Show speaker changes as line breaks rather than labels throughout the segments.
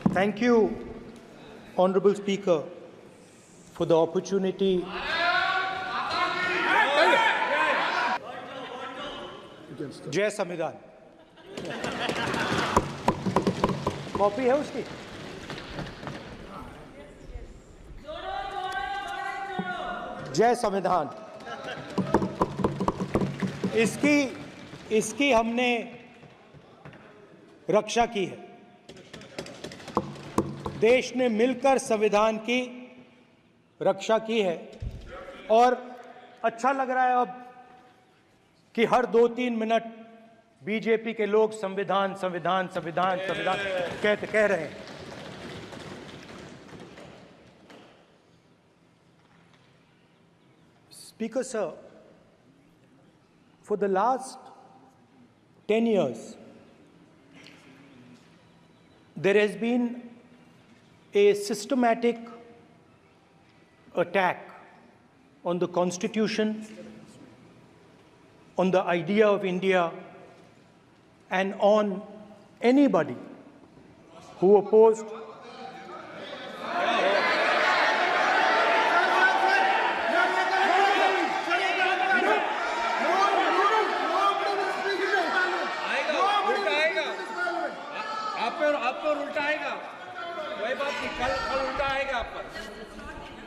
Thank you, Honorable Speaker, for the opportunity. जय संविधान। Copy है उसकी? जय संविधान। इसकी हमने रक्षा की है। देश ने मिलकर संविधान की रक्षा की है और अच्छा लग रहा है अब कि हर 2-3 मिनट बीजेपी के लोग संविधान संविधान संविधान संविधान कह रहे हैं। Speaker sir, for the last 10 years, there has been a systematic attack on the Constitution, on the idea of India, and on anybody who opposed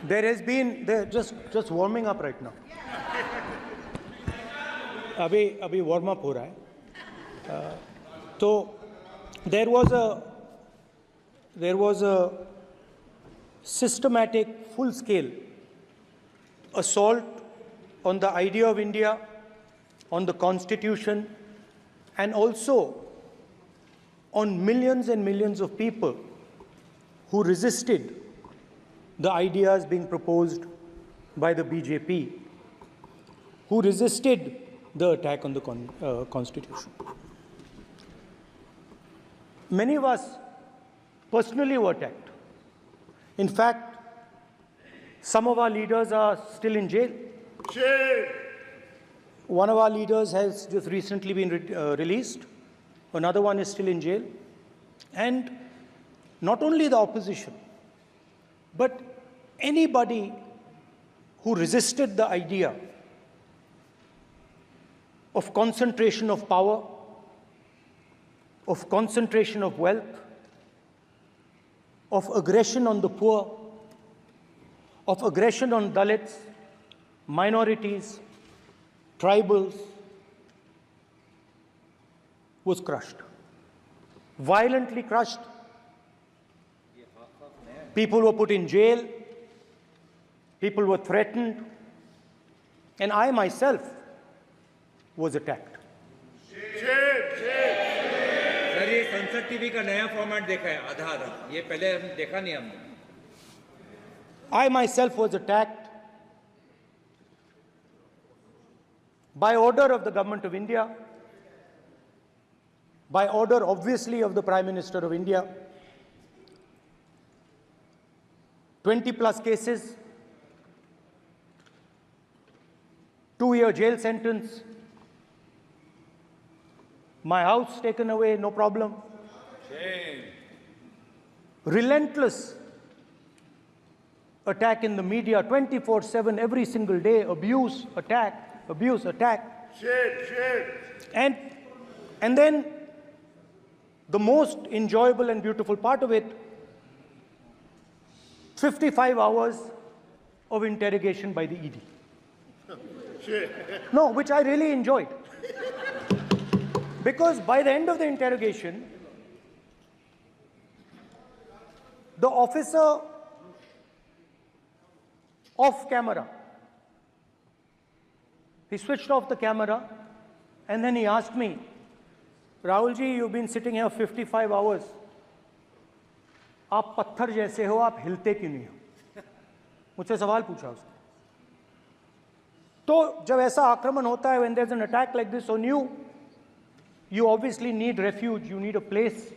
There has been just warming up right now. अभी warm up हो रहा है. तो there was a systematic, full-scale assault on the idea of India, on the Constitution, and also on millions and millions of people who resisted the ideas being proposed by the BJP, who resisted the attack on the Constitution. Many of us personally were attacked. In fact, some of our leaders are still in jail. Shame. One of our leaders has just recently been released. Another one is still in jail. And not only the opposition, but anybody who resisted the idea of concentration of power, of concentration of wealth, of aggression on the poor, of aggression on Dalits, minorities, tribals, was crushed, violently crushed. People were put in jail, people were threatened, and I myself was attacked.
Sir ये संसद TV का नया format देखा है आधा ये पहले हम देखा नहीं हमने.
I myself was attacked by order of the government of India, by order obviously of the Prime Minister of India. 20+ cases, 2-year jail sentence, my house taken away, no problem. Shame. Relentless attack in the media, 24/7, every single day, abuse, attack, abuse, attack. Shame. And then the most enjoyable and beautiful part of it, 55 hours of interrogation by the ED. No, which I really enjoyed. Because by the end of the interrogation, the officer off camera, he switched off the camera and then he asked me, Rahul ji, you've been sitting here 55 hours. आप पत्थर जैसे हो, आप हिलते क्यों नहीं हो? मुझसे सवाल पूछा उसने. तो जब ऐसा आक्रमण होता है, when there's an attack like this on you, you obviously need refuge, you need a place,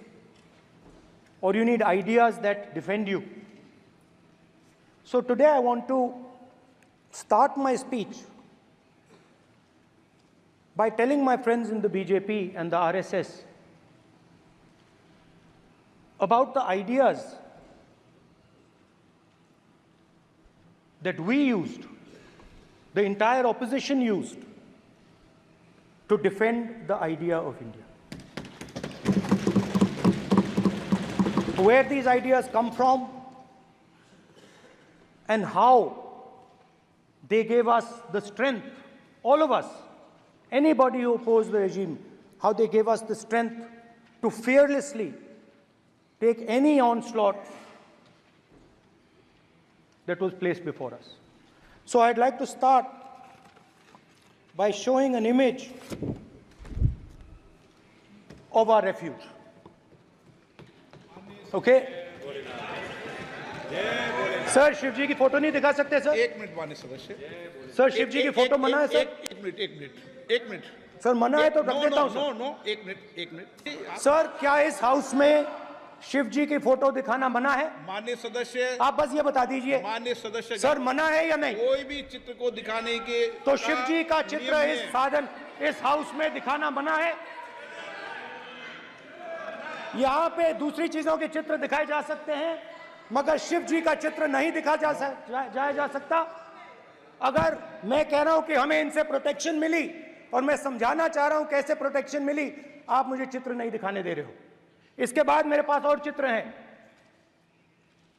or you need ideas that defend you. So today I want to start my speech by telling my friends in the BJP and the RSS about the ideas that we used, the entire opposition used, to defend the idea of India. Where these ideas come from and how they gave us the strength, all of us, anybody who opposed the regime, how they gave us the strength to fearlessly take any onslaught that was placed before us. So I'd like to start by showing an image of our refuge. Okay? Sir Shiv ji की photo नहीं दिखा सकते sir?
एक minute माननीय सदस्य।
Sir Shiv ji की photo मना है सर?
एक मिनट
सर मना है तो रख देता हूं सर।
नो एक मिनट
सर क्या इस हाउस में शिव जी की फोटो दिखाना मना है?
माननीय सदस्य,
आप बस ये बता दीजिए।
माननीय सदस्य
सर मना है या नहीं?
कोई भी चित्र को दिखाने के
तो शिव जी का चित्र इस हाउस में दिखाना मना है? यहाँ पे दूसरी चीजों के चित्र दिखाए जा सकते हैं मगर शिव जी का चित्र नहीं दिखाया जा सकता। अगर मैं कह रहा हूं कि हमें इनसे प्रोटेक्शन मिली और मैं समझाना चाह रहा हूं कैसे प्रोटेक्शन मिली, आप मुझे चित्र नहीं दिखाने दे रहे हो। इसके बाद मेरे पास और चित्र हैं,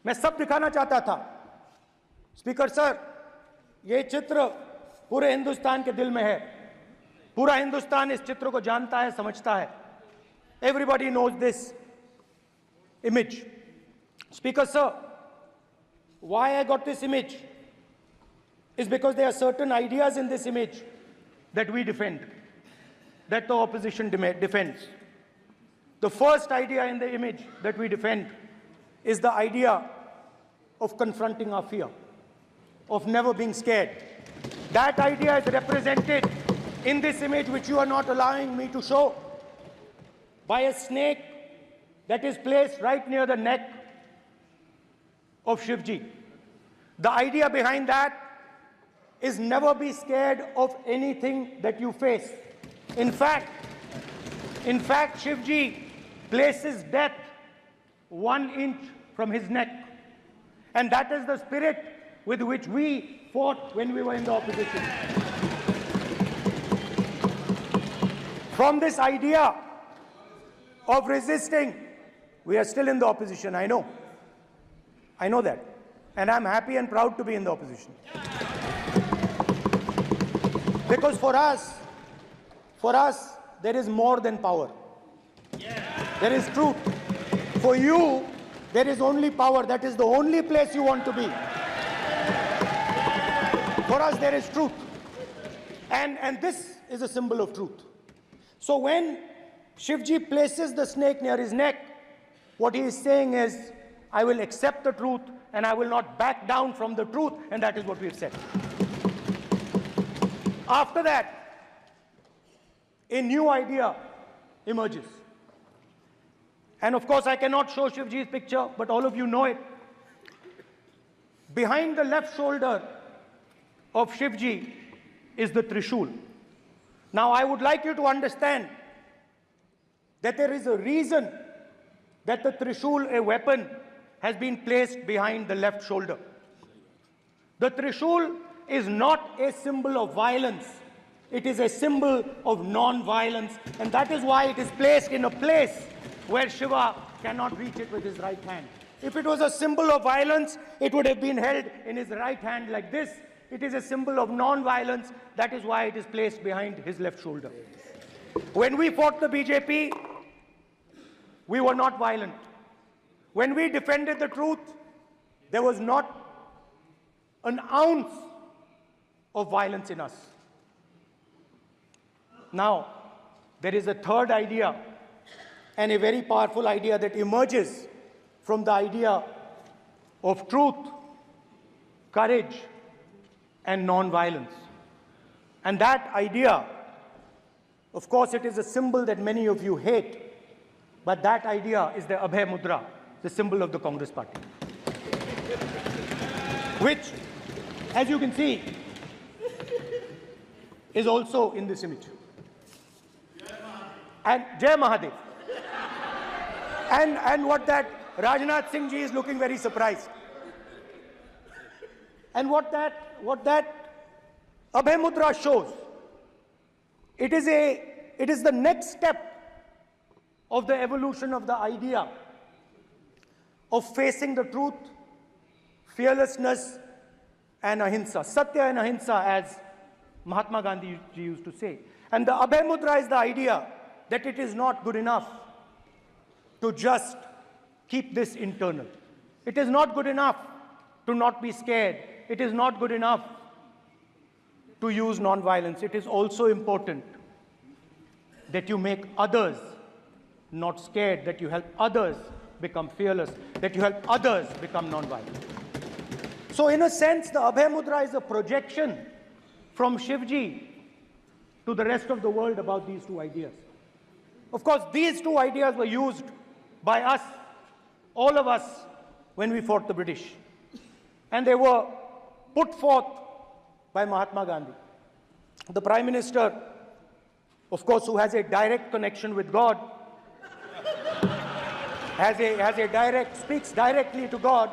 मैं सब दिखाना चाहता था। स्पीकर सर, ये चित्र पूरे हिंदुस्तान के दिल में है, पूरा हिंदुस्तान इस चित्र को जानता है, समझता है। Everybody knows this image. Speaker sir, why I got this image is because there are certain ideas in this image that we defend, that the opposition defends. The first idea in the image that we defend is the idea of confronting our fear, of never being scared. That idea is represented in this image, which you are not allowing me to show, by a snake that is placed right near the neck of Shivji. The idea behind that is never be scared of anything that you face. In fact, Shivji places death 1 inch from his neck. And that is the spirit with which we fought when we were in the opposition. From this idea of resisting, we are still in the opposition, I know. I know that. And I'm happy and proud to be in the opposition. Because for us, there is more than power. There is truth. For you, there is only power. That is the only place you want to be. For us, there is truth. And this is a symbol of truth. So when Shivji places the snake near his neck, what he is saying is, I will accept the truth and I will not back down from the truth, and that is what we have said. After that, a new idea emerges. And of course, I cannot show Shivji's picture, but all of you know it. Behind the left shoulder of Shivji is the Trishul. Now, I would like you to understand that there is a reason that the Trishul, a weapon, has been placed behind the left shoulder. The Trishul is not a symbol of violence. It is a symbol of non-violence, and that is why it is placed in a place where Shiva cannot reach it with his right hand. If it was a symbol of violence, it would have been held in his right hand like this. It is a symbol of non-violence. That is why it is placed behind his left shoulder. When we fought the BJP, we were not violent. When we defended the truth, there was not an ounce of violence in us. Now, there is a third idea, and a very powerful idea that emerges from the idea of truth, courage, and non-violence. And that idea, of course, it is a symbol that many of you hate, but that idea is the Abhay Mudra, the symbol of the Congress Party, which, as you can see, is also in this image. And Jai Mahadev. And what that Rajnath Singh ji is looking very surprised. And what that Abhay Mudra shows, it is the next step of the evolution of the idea of facing the truth, fearlessness, and ahimsa. Satya and ahimsa, as Mahatma Gandhi used to say. And the Abhay Mudra is the idea that it is not good enough to just keep this internal. It is not good enough to not be scared. It is not good enough to use non-violence. It is also important that you make others not scared, that you help others become fearless, that you help others become non-violent. So in a sense, the Abhay Mudra is a projection from Shivji to the rest of the world about these two ideas. Of course, these two ideas were used by us, all of us, when we fought the British. And they were put forth by Mahatma Gandhi. The Prime Minister, of course, who has a direct connection with God, speaks directly to God.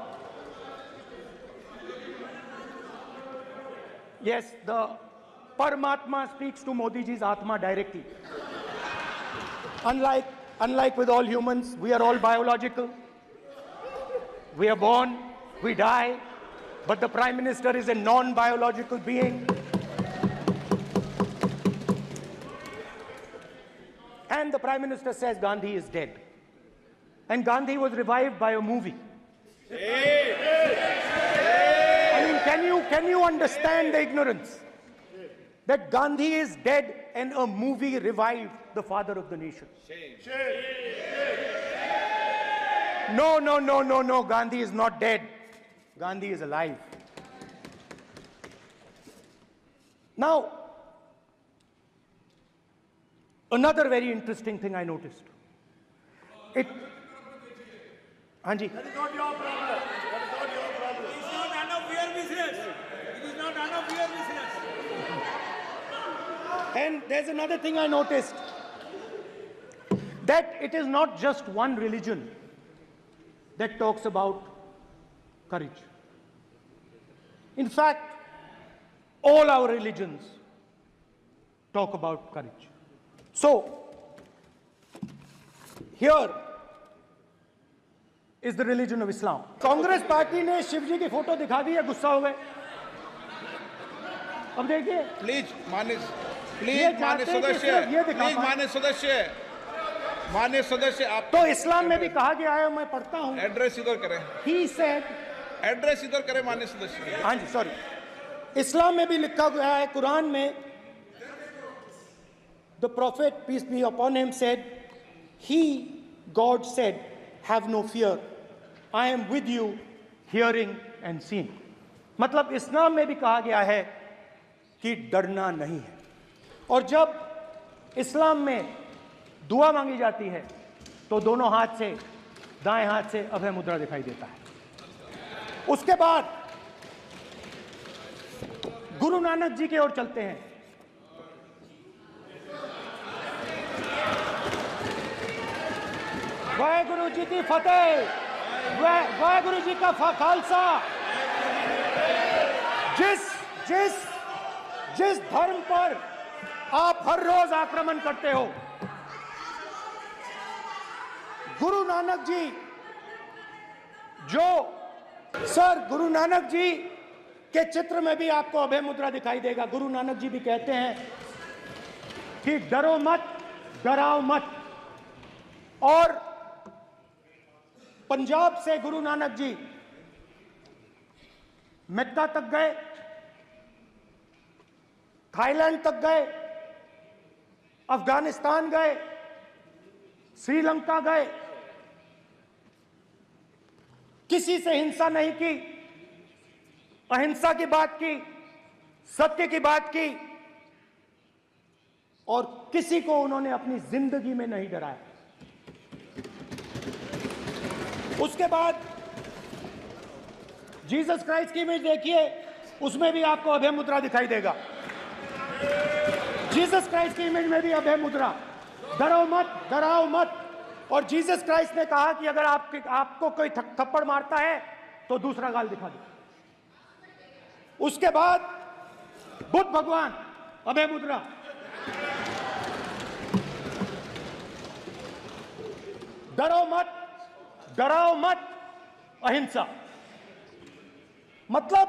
Yes, the Paramatma speaks to Modi ji's Atma directly. Unlike with all humans, we are all biological. We are born, we die, but the Prime Minister is a non-biological being. And the Prime Minister says Gandhi is dead. And Gandhi was revived by a movie. I mean, can you understand the ignorance? That Gandhi is dead and a movie revived the father of the nation. No, Gandhi is not dead. Gandhi is alive. Now, another very interesting thing I noticed. Hanji.
That is not your problem. That is not your problem.
It is not none of your business. It is not none of your business.
And there's another thing I noticed. That it is not just one religion that talks about courage. In fact, all our religions talk about courage. So, here is the religion of Islam. Congress party ने शिव जी की photo दिखा दी है, गुस्सा हो गए. अब देखिए,
please मान्य सदस्य आप
तो इस्लाम में भी कहा गया है, मैं पढ़ता हूँ.
एड्रेस इधर करें.
He said,
एड्रेस इधर करें मान्य सदस्य.
हाँ जी, सॉरी. इस्लाम में भी लिखा गया है, कुरान में, the prophet, peace be upon him, said, he, God said, have no fear. I am with you, hearing and seeing. मतलब इस्लाम में भी कहा गया है कि डरना नहीं है. और जब इस्लाम में दुआ मांगी जाती है तो दोनों हाथ से, दाएं हाथ से अभय मुद्रा दिखाई देता है. उसके बाद गुरु नानक जी की ओर चलते हैं. वाहेगुरु जी की फतेह, वाहेगुरु जी का खालसा. जिस धर्म पर आप हर रोज आक्रमण करते हो, गुरु नानक जी, गुरु नानक जी के चित्र में भी आपको अभय मुद्रा दिखाई देगा. गुरु नानक जी भी कहते हैं कि डरो मत, डराओ मत. और पंजाब से गुरु नानक जी मेक्का तक गए, थाईलैंड तक गए, अफगानिस्तान गए, श्रीलंका गए. किसी से हिंसा नहीं की, अहिंसा की बात की, सत्य की बात की, और किसी को उन्होंने अपनी जिंदगी में नहीं डराया. उसके बाद जीसस क्राइस्ट की इमेज देखिए, उसमें भी आपको अभय मुद्रा दिखाई देगा. जीसस क्राइस्ट की इमेज में भी अभय मुद्रा. डरो मत, डराओ मत. और जीसस क्राइस्ट ने कहा कि अगर आपको कोई थप्पड़ मारता है तो दूसरा गाल दिखा दो। उसके बाद बुद्ध भगवान, अभय मुद्रा। डराओ मत, अहिंसा। मतलब,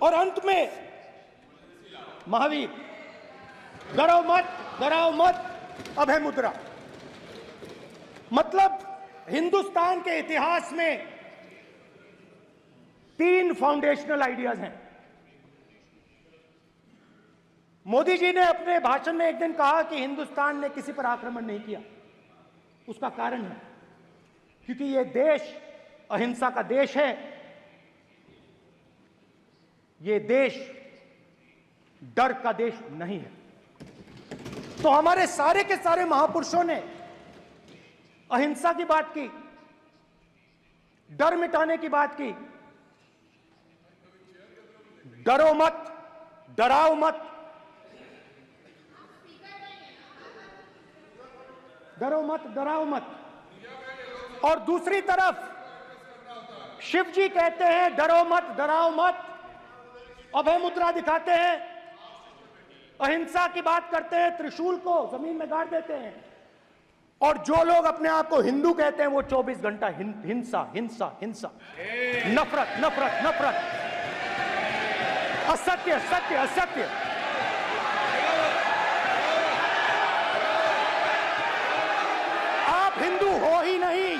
और अंत में महावीर, डराओ मत, अभय मुद्रा। मतलब हिंदुस्तान के इतिहास में 3 फाउंडेशनल आइडियाज हैं। मोदी जी ने अपने भाषण में एक दिन कहा कि हिंदुस्तान ने किसी पर आक्रमण नहीं किया। उसका कारण है क्योंकि यह देश अहिंसा का देश है। यह देश डर का देश नहीं है। तो हमारे सारे के सारे महापुरुषों ने अहिंसा की बात की, डर मिटाने की बात की। डराओ मत। और दूसरी तरफ शिव जी कहते हैं डराओ मत, अभय मुद्रा दिखाते हैं, अहिंसा की बात करते हैं, त्रिशूल को जमीन में गाड़ देते हैं। और जो लोग अपने आप को हिंदू कहते हैं वो 24 घंटा हिंसा, नफरत, असत्य। आप हिंदू हो ही नहीं।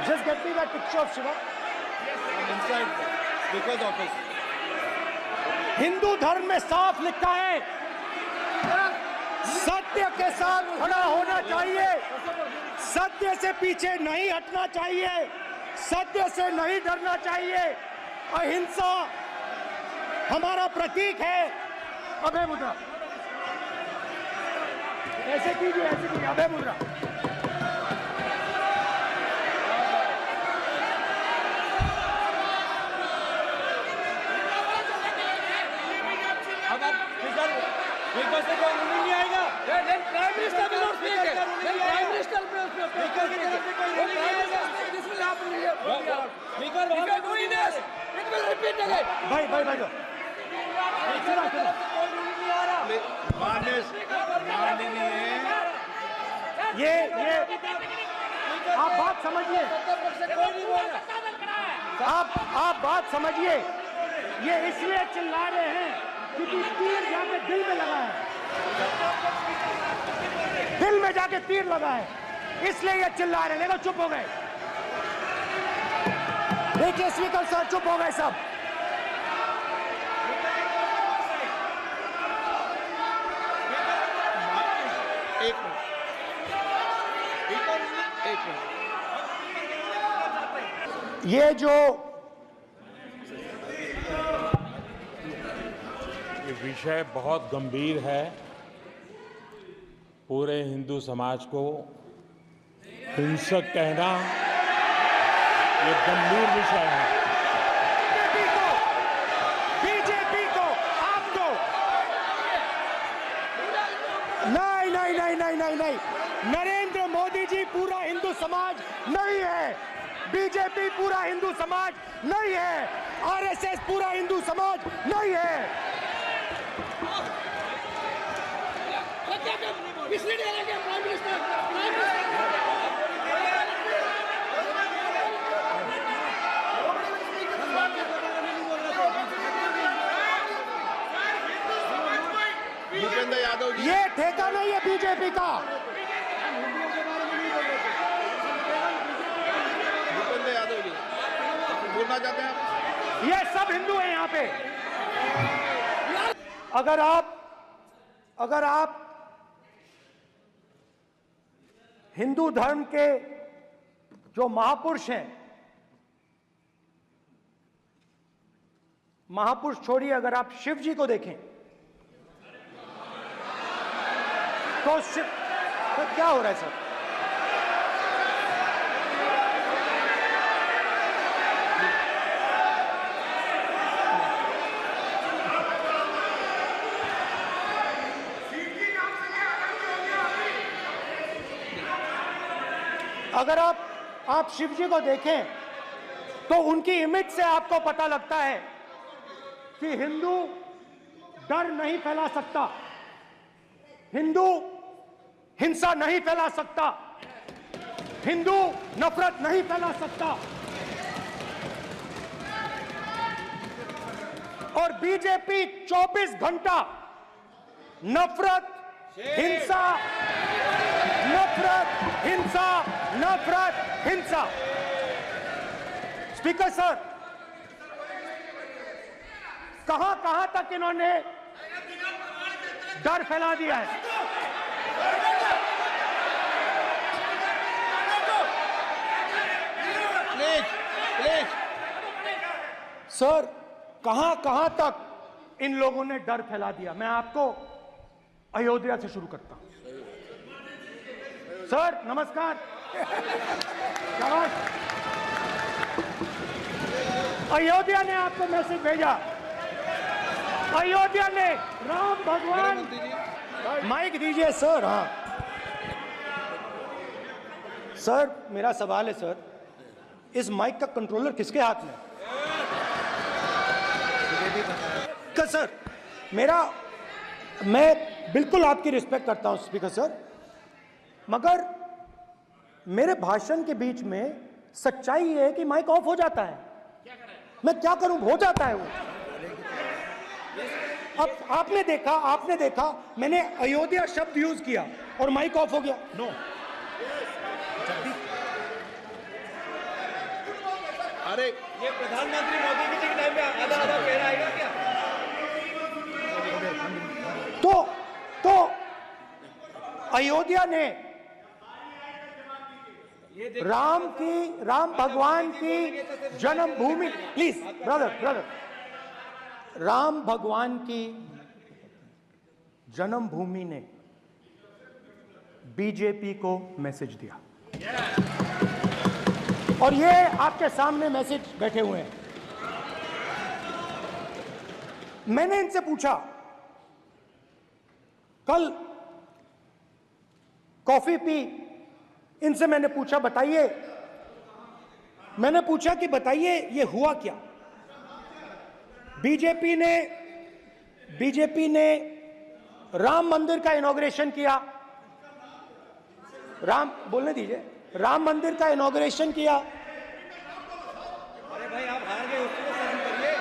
Just get me that picture of Shiva.
inside speaker's office.
Hindu धर्म में साफ लिखा है, सत्य के साथ खड़ा होना चाहिए, सत्य से पीछे नहीं हटना चाहिए, सत्य से नहीं डरना चाहिए। अहिंसा हमारा प्रतीक है। अभय मुद्रा ऐसे कीजिए, अभय मुद्रा।
स्पीकर से कोई रूलिंग नहीं आएगा।
Prime Minister will not speak. Then Prime Minister will speak.
Speaker की तरफ से कोई रूलिंग नहीं आएगा।
This will happen here.
Speaker
If you are doing this, it will repeat again.
भाई
स्पीकर की तरफ से कोई रूलिंग नहीं आ रहा।
माननीय
ये आप बात समझिए,
कोई नहीं बोल रहा।
आप बात समझिए। ये इसलिए चिल्ला रहे हैं क्योंकि तीर जाके दिल में लगा है, दिल में जाके तीर लगा है, इसलिए ये चिल्ला रहे हैं। देखो चुप हो गए, देखिए स्पीकर साहब चुप हो गए सब।
एक मिनट।
ये जो
ये विषय बहुत गंभीर है। पूरे हिंदू समाज को हिंसक कहना ये गंभीर विषय है।
बीजेपी को आपको नहीं, नरेंद्र मोदी जी पूरा हिंदू समाज नहीं है, बीजेपी पूरा हिंदू समाज नहीं है, आरएसएस पूरा हिंदू समाज नहीं है।
भूपेंद्र यादव जी,
ये ठेका नहीं है बीजेपी का।
भूपेंद्र यादव जी बोलना चाहते हैं आप?
ये सब हिंदू हैं यहाँ पे। अगर आप हिंदू धर्म के जो महापुरुष हैं, महापुरुष छोड़िए, अगर आप शिव जी को देखें तो क्या हो रहा है सर? अगर आप शिव जी को देखें तो उनकी इमेज से आपको पता लगता है कि हिंदू डर नहीं फैला सकता, हिंदू हिंसा नहीं फैला सकता, हिंदू नफरत नहीं फैला सकता। और बीजेपी 24 घंटा नफरत, हिंसा, नफरत, हिंसा, नफरत, हिंसा। स्पीकर सर, कहां तक इन्होंने डर फैला दिया है?
प्लीज प्लीज
सर, कहां तक इन लोगों ने डर फैला दिया? मैं आपको अयोध्या से शुरू करता हूं। सर नमस्कार। शाबाश। अयोध्या ने आपको मैसेज भेजा। अयोध्या ने राम भगवान, माइक दीजिए सर। हाँ सर, मेरा सवाल है सर, इस माइक का कंट्रोलर किसके हाथ में है? सर मैं बिल्कुल आपकी रिस्पेक्ट करता हूं स्पीकर सर, मगर मेरे भाषण के बीच में सच्चाई ये है कि माइक ऑफ हो जाता है। मैं क्या करूं, हो जाता है वो। अब आपने देखा मैंने अयोध्या शब्द यूज किया और माइक ऑफ हो गया। नो,
अरे
ये प्रधानमंत्री मोदी जी के टाइम पे आधा आधा कह आएगा क्या?
तो अयोध्या ने राम भगवान की जन्मभूमि, प्लीज ब्रदर, राम भगवान की जन्मभूमि ने बीजेपी को मैसेज दिया और ये आपके सामने मैसेज बैठे हुए हैं। मैंने इनसे पूछा, कल कॉफी पी, इनसे मैंने पूछा कि बताइए ये हुआ क्या? बीजेपी ने राम मंदिर का इनॉग्रेशन किया, बोलने दीजिए, राम मंदिर का इनॉग्रेशन किया।
अरे भाई आप हार गए, उसको सहन करिए।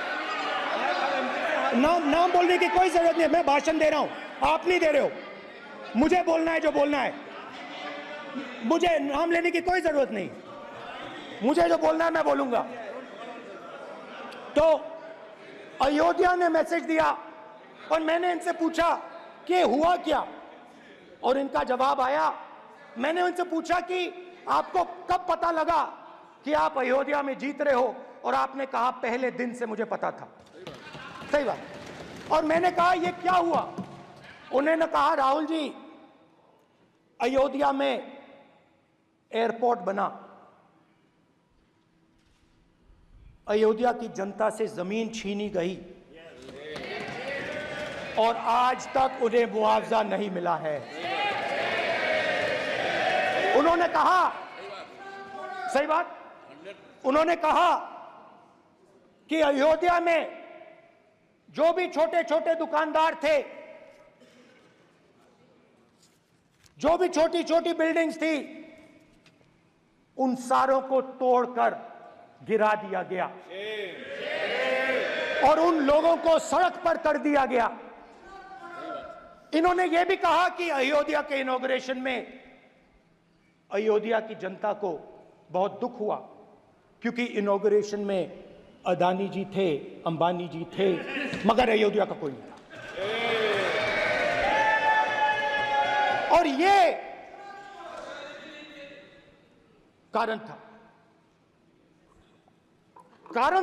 नाम बोलने की कोई जरूरत नहीं है, मैं भाषण दे रहा हूं, आप नहीं दे रहे हो। मुझे बोलना है जो बोलना है, मुझे नाम लेने की कोई जरूरत नहीं, मुझे जो बोलना है मैं बोलूंगा। तो अयोध्या ने मैसेज दिया और मैंने इनसे पूछा कि हुआ क्या, और इनका जवाब आया। मैंने उनसे पूछा कि आपको कब पता लगा कि आप अयोध्या में जीत रहे हो, और आपने कहा पहले दिन से मुझे पता था। सही बात। और मैंने कहा ये क्या हुआ? उन्होंने कहा राहुल जी, अयोध्या में एयरपोर्ट बना, अयोध्या की जनता से जमीन छीनी गई और आज तक उन्हें मुआवजा नहीं मिला है। उन्होंने कहा, सही बात, उन्होंने कहा कि अयोध्या में जो भी छोटे छोटे दुकानदार थे, जो भी छोटी छोटी बिल्डिंग्स थी, उन सारों को तोड़कर गिरा दिया गया और उन लोगों को सड़क पर कर दिया गया। इन्होंने यह भी कहा कि अयोध्या के इनॉग्रेशन में अयोध्या की जनता को बहुत दुख हुआ, क्योंकि इनॉग्रेशन में अदानी जी थे, अंबानी जी थे, मगर अयोध्या का कोई नहीं था। और ये कारण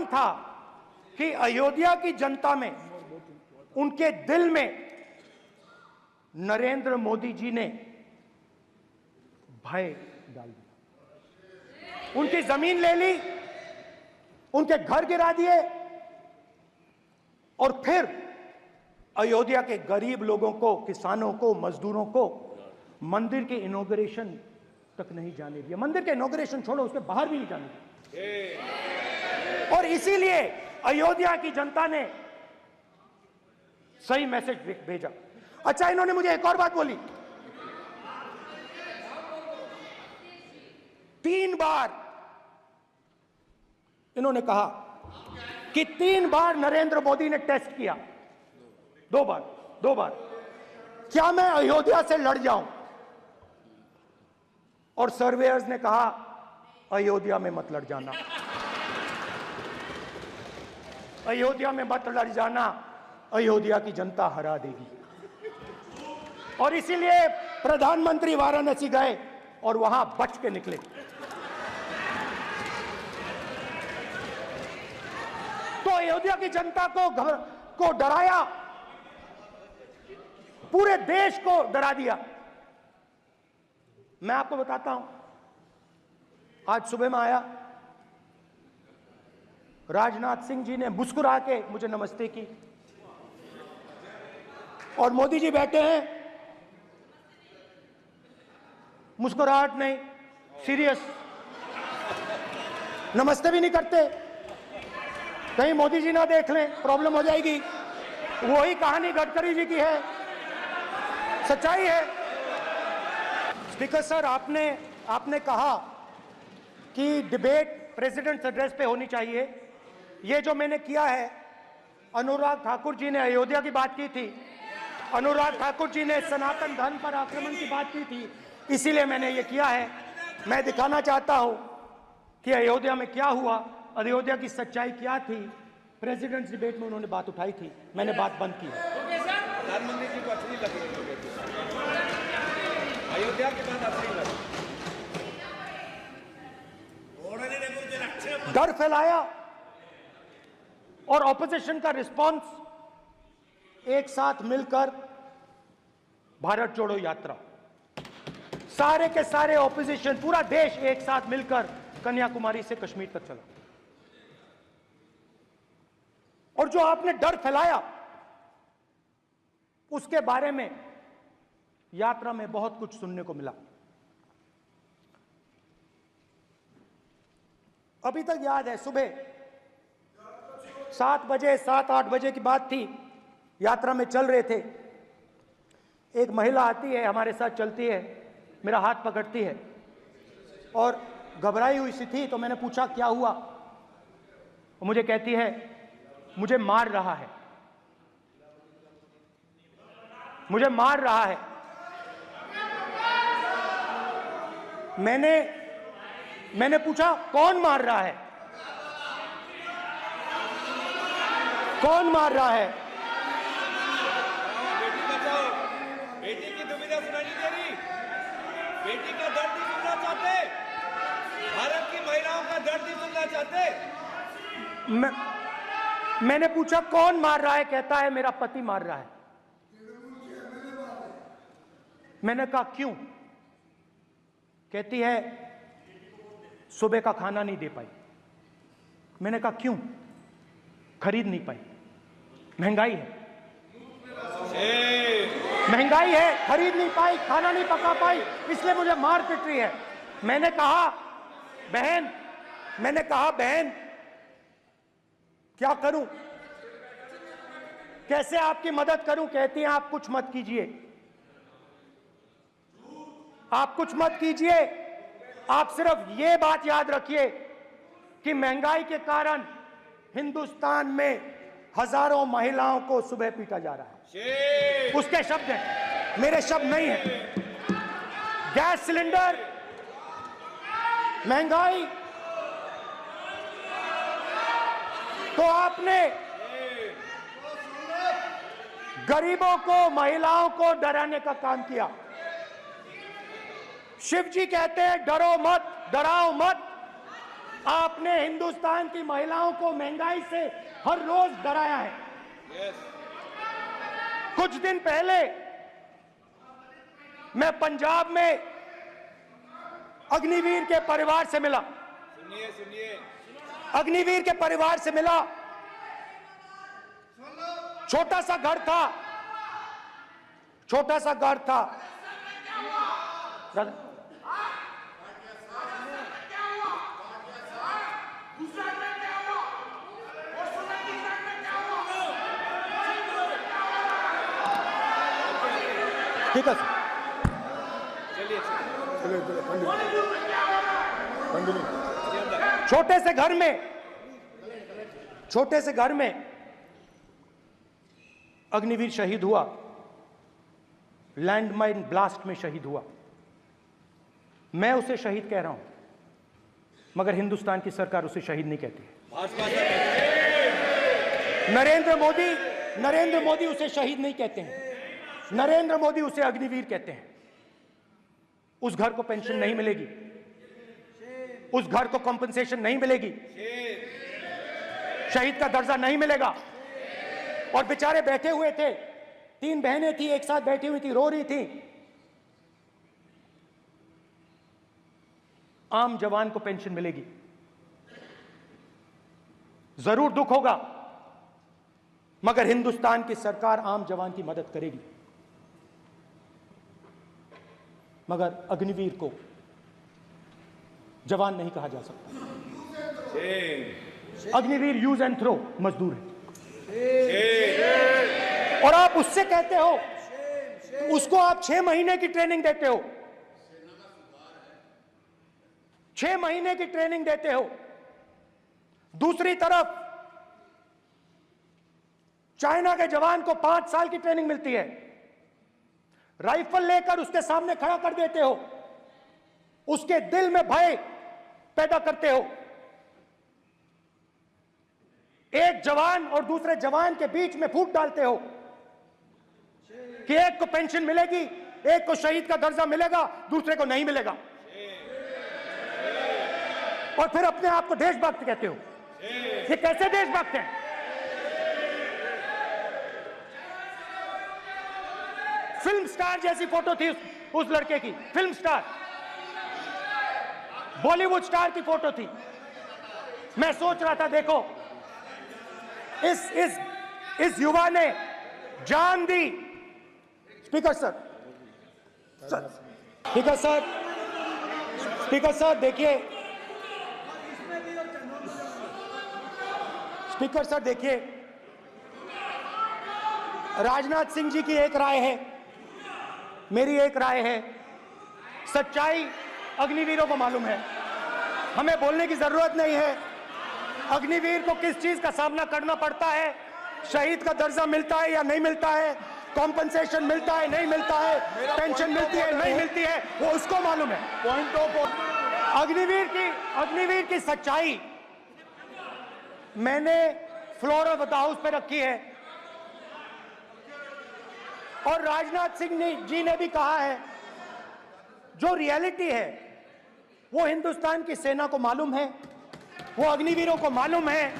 था कि अयोध्या की जनता में, उनके दिल में नरेंद्र मोदी जी ने भय डाल दिया। उनकी जमीन ले ली, उनके घर गिरा दिए, और फिर अयोध्या के गरीब लोगों को, किसानों को, मजदूरों को मंदिर के इनॉग्रेशन तक नहीं जाने दिया। मंदिर के इनॉग्रेशन छोड़ो, उसके बाहर भी नहीं जाने दिया। और इसीलिए अयोध्या की जनता ने सही मैसेज भेजा। अच्छा, इन्होंने मुझे एक और बात बोली, 3 बार इन्होंने कहा कि 3 बार नरेंद्र मोदी ने टेस्ट किया, 2 बार क्या मैं अयोध्या से लड़ जाऊं? और सर्वेयर्स ने कहा अयोध्या में मत लड़ जाना, अयोध्या में मत लड़ जाना, अयोध्या की जनता हरा देगी। और इसीलिए प्रधानमंत्री वाराणसी गए और वहां बच के निकले। तो अयोध्या की जनता को डराया, पूरे देश को डरा दिया। मैं आपको बताता हूं, आज सुबह में आया, राजनाथ सिंह जी ने मुस्कुरा के मुझे नमस्ते की, और मोदी जी बैठे हैं, मुस्कुराहट नहीं, सीरियस, नमस्ते भी नहीं करते, कहीं मोदी जी ना देख लें, प्रॉब्लम हो जाएगी। वही कहानी गडकरी जी की है, सच्चाई है। स्पीकर सर, आपने कहा कि डिबेट प्रेसिडेंट्स एड्रेस पे होनी चाहिए। ये जो मैंने किया है, अनुराग ठाकुर जी ने अयोध्या की बात की थी, अनुराग ठाकुर जी ने सनातन धर्म पर आक्रमण की बात की थी, इसीलिए मैंने ये किया है। मैं दिखाना चाहता हूं कि अयोध्या में क्या हुआ, अयोध्या की सच्चाई क्या थी। प्रेसिडेंट्स डिबेट में उन्होंने बात उठाई थी, मैंने बात बंद की है।
प्रधानमंत्री जी को अच्छी लगी अयोध्या की बात अच्छी लगी।
डर फैलाया और ऑपोजिशन का रिस्पांस एक साथ मिलकर भारत जोड़ो यात्रा, सारे के सारे ऑपोजिशन, पूरा देश एक साथ मिलकर कन्याकुमारी से कश्मीर तक चला। और जो आपने डर फैलाया, उसके बारे में यात्रा में बहुत कुछ सुनने को मिला। अभी तक याद है, सुबह 7 बजे 7-8 बजे की बात थी, यात्रा में चल रहे थे, एक महिला आती है, हमारे साथ चलती है, मेरा हाथ पकड़ती है और घबराई हुई सी थी। तो मैंने पूछा क्या हुआ, वो मुझे कहती है मुझे मार रहा है, मुझे मार रहा है। मैंने पूछा कौन मार रहा है, कौन मार रहा है?
बेटी बचाओ, बेटी की दुविधा सुनाई दे रही, बेटी का दर्द नहीं सुनना चाहते, भारत की महिलाओं का दर्द नहीं सुनना चाहते।
मैंने पूछा कौन मार रहा है, कहता है मेरा पति मार रहा है। मैंने कहा क्यों? कहती है सुबह का खाना नहीं दे पाई। मैंने कहा क्यों? खरीद नहीं पाई, महंगाई है, महंगाई है, खरीद नहीं पाई, खाना नहीं पका पाई, इसलिए मुझे मार पिट रही है। मैंने कहा बहन क्या करूं, कैसे आपकी मदद करूं? कहती हैं आप कुछ मत कीजिए, आप कुछ मत कीजिए, आप सिर्फ ये बात याद रखिए कि महंगाई के कारण हिंदुस्तान में हजारों महिलाओं को सुबह पीटा जा रहा है। उसके शब्द हैं, मेरे शब्द नहीं हैं। गैस सिलेंडर, महंगाई, तो आपने गरीबों को, महिलाओं को डराने का काम किया। शिव जी कहते हैं डरो मत, डराओ मत। आपने हिंदुस्तान की महिलाओं को महंगाई से हर रोज डराया है। कुछ दिन पहले मैं पंजाब में अग्निवीर के परिवार से मिला,
सुनिए,
अग्निवीर के परिवार से मिला। छोटा सा घर था, छोटा सा घर था, ठीक है सर। छोटे से घर में अग्निवीर शहीद हुआ, लैंडमाइन ब्लास्ट में शहीद हुआ। मैं उसे शहीद कह रहा हूं, मगर हिंदुस्तान की सरकार उसे शहीद नहीं कहती। नरेंद्र मोदी उसे शहीद नहीं कहते हैं, नरेंद्र मोदी उसे अग्निवीर कहते हैं। उस घर को पेंशन नहीं मिलेगी, उस घर को कॉम्पनसेशन नहीं मिलेगी, शहीद का दर्जा नहीं मिलेगा। और बेचारे बैठे हुए थे, 3 बहनें थी, एक साथ बैठी हुई थी, रो रही थी। आम जवान को पेंशन मिलेगी, जरूर दुख होगा, मगर हिंदुस्तान की सरकार आम जवान की मदद करेगी। मगर अग्निवीर को जवान नहीं कहा जा सकता। अग्निवीर यूज एंड थ्रो मजदूर है। और आप उससे कहते हो, उसको आप 6 महीने की ट्रेनिंग देते हो, 6 महीने की ट्रेनिंग देते हो। दूसरी तरफ चाइना के जवान को 5 साल की ट्रेनिंग मिलती है, राइफल लेकर उसके सामने खड़ा कर देते हो, उसके दिल में भय पैदा करते हो। एक जवान और दूसरे जवान के बीच में फूट डालते हो कि एक को पेंशन मिलेगी, एक को शहीद का दर्जा मिलेगा, दूसरे को नहीं मिलेगा, और फिर अपने आप को देशभक्त कहते हो। ये कैसे देशभक्त हैं? फिल्म स्टार जैसी फोटो थी उस लड़के की, फिल्म स्टार, बॉलीवुड स्टार की फोटो थी। मैं सोच रहा था, देखो इस युवा ने जान दी। Speaker sir, speaker sir, speaker sir देखिए, स्पीकर सर देखिए, राजनाथ सिंह जी की एक राय है, मेरी एक राय है। सच्चाई अग्निवीरों को मालूम है, हमें बोलने की जरूरत नहीं है। अग्निवीर को किस चीज का सामना करना पड़ता है, शहीद का दर्जा मिलता है या नहीं मिलता है, कॉम्पनसेशन मिलता है नहीं मिलता है, पेंशन मिलती है नहीं मिलती है, वो उसको मालूम है। पॉइंट ऑफ अग्निवीर की सच्चाई मैंने फ्लोर ऑफ द हाउस पे रखी है, और राजनाथ सिंह जी ने भी कहा है, जो रियलिटी है वो हिंदुस्तान की सेना को मालूम है, वो अग्निवीरों को मालूम है।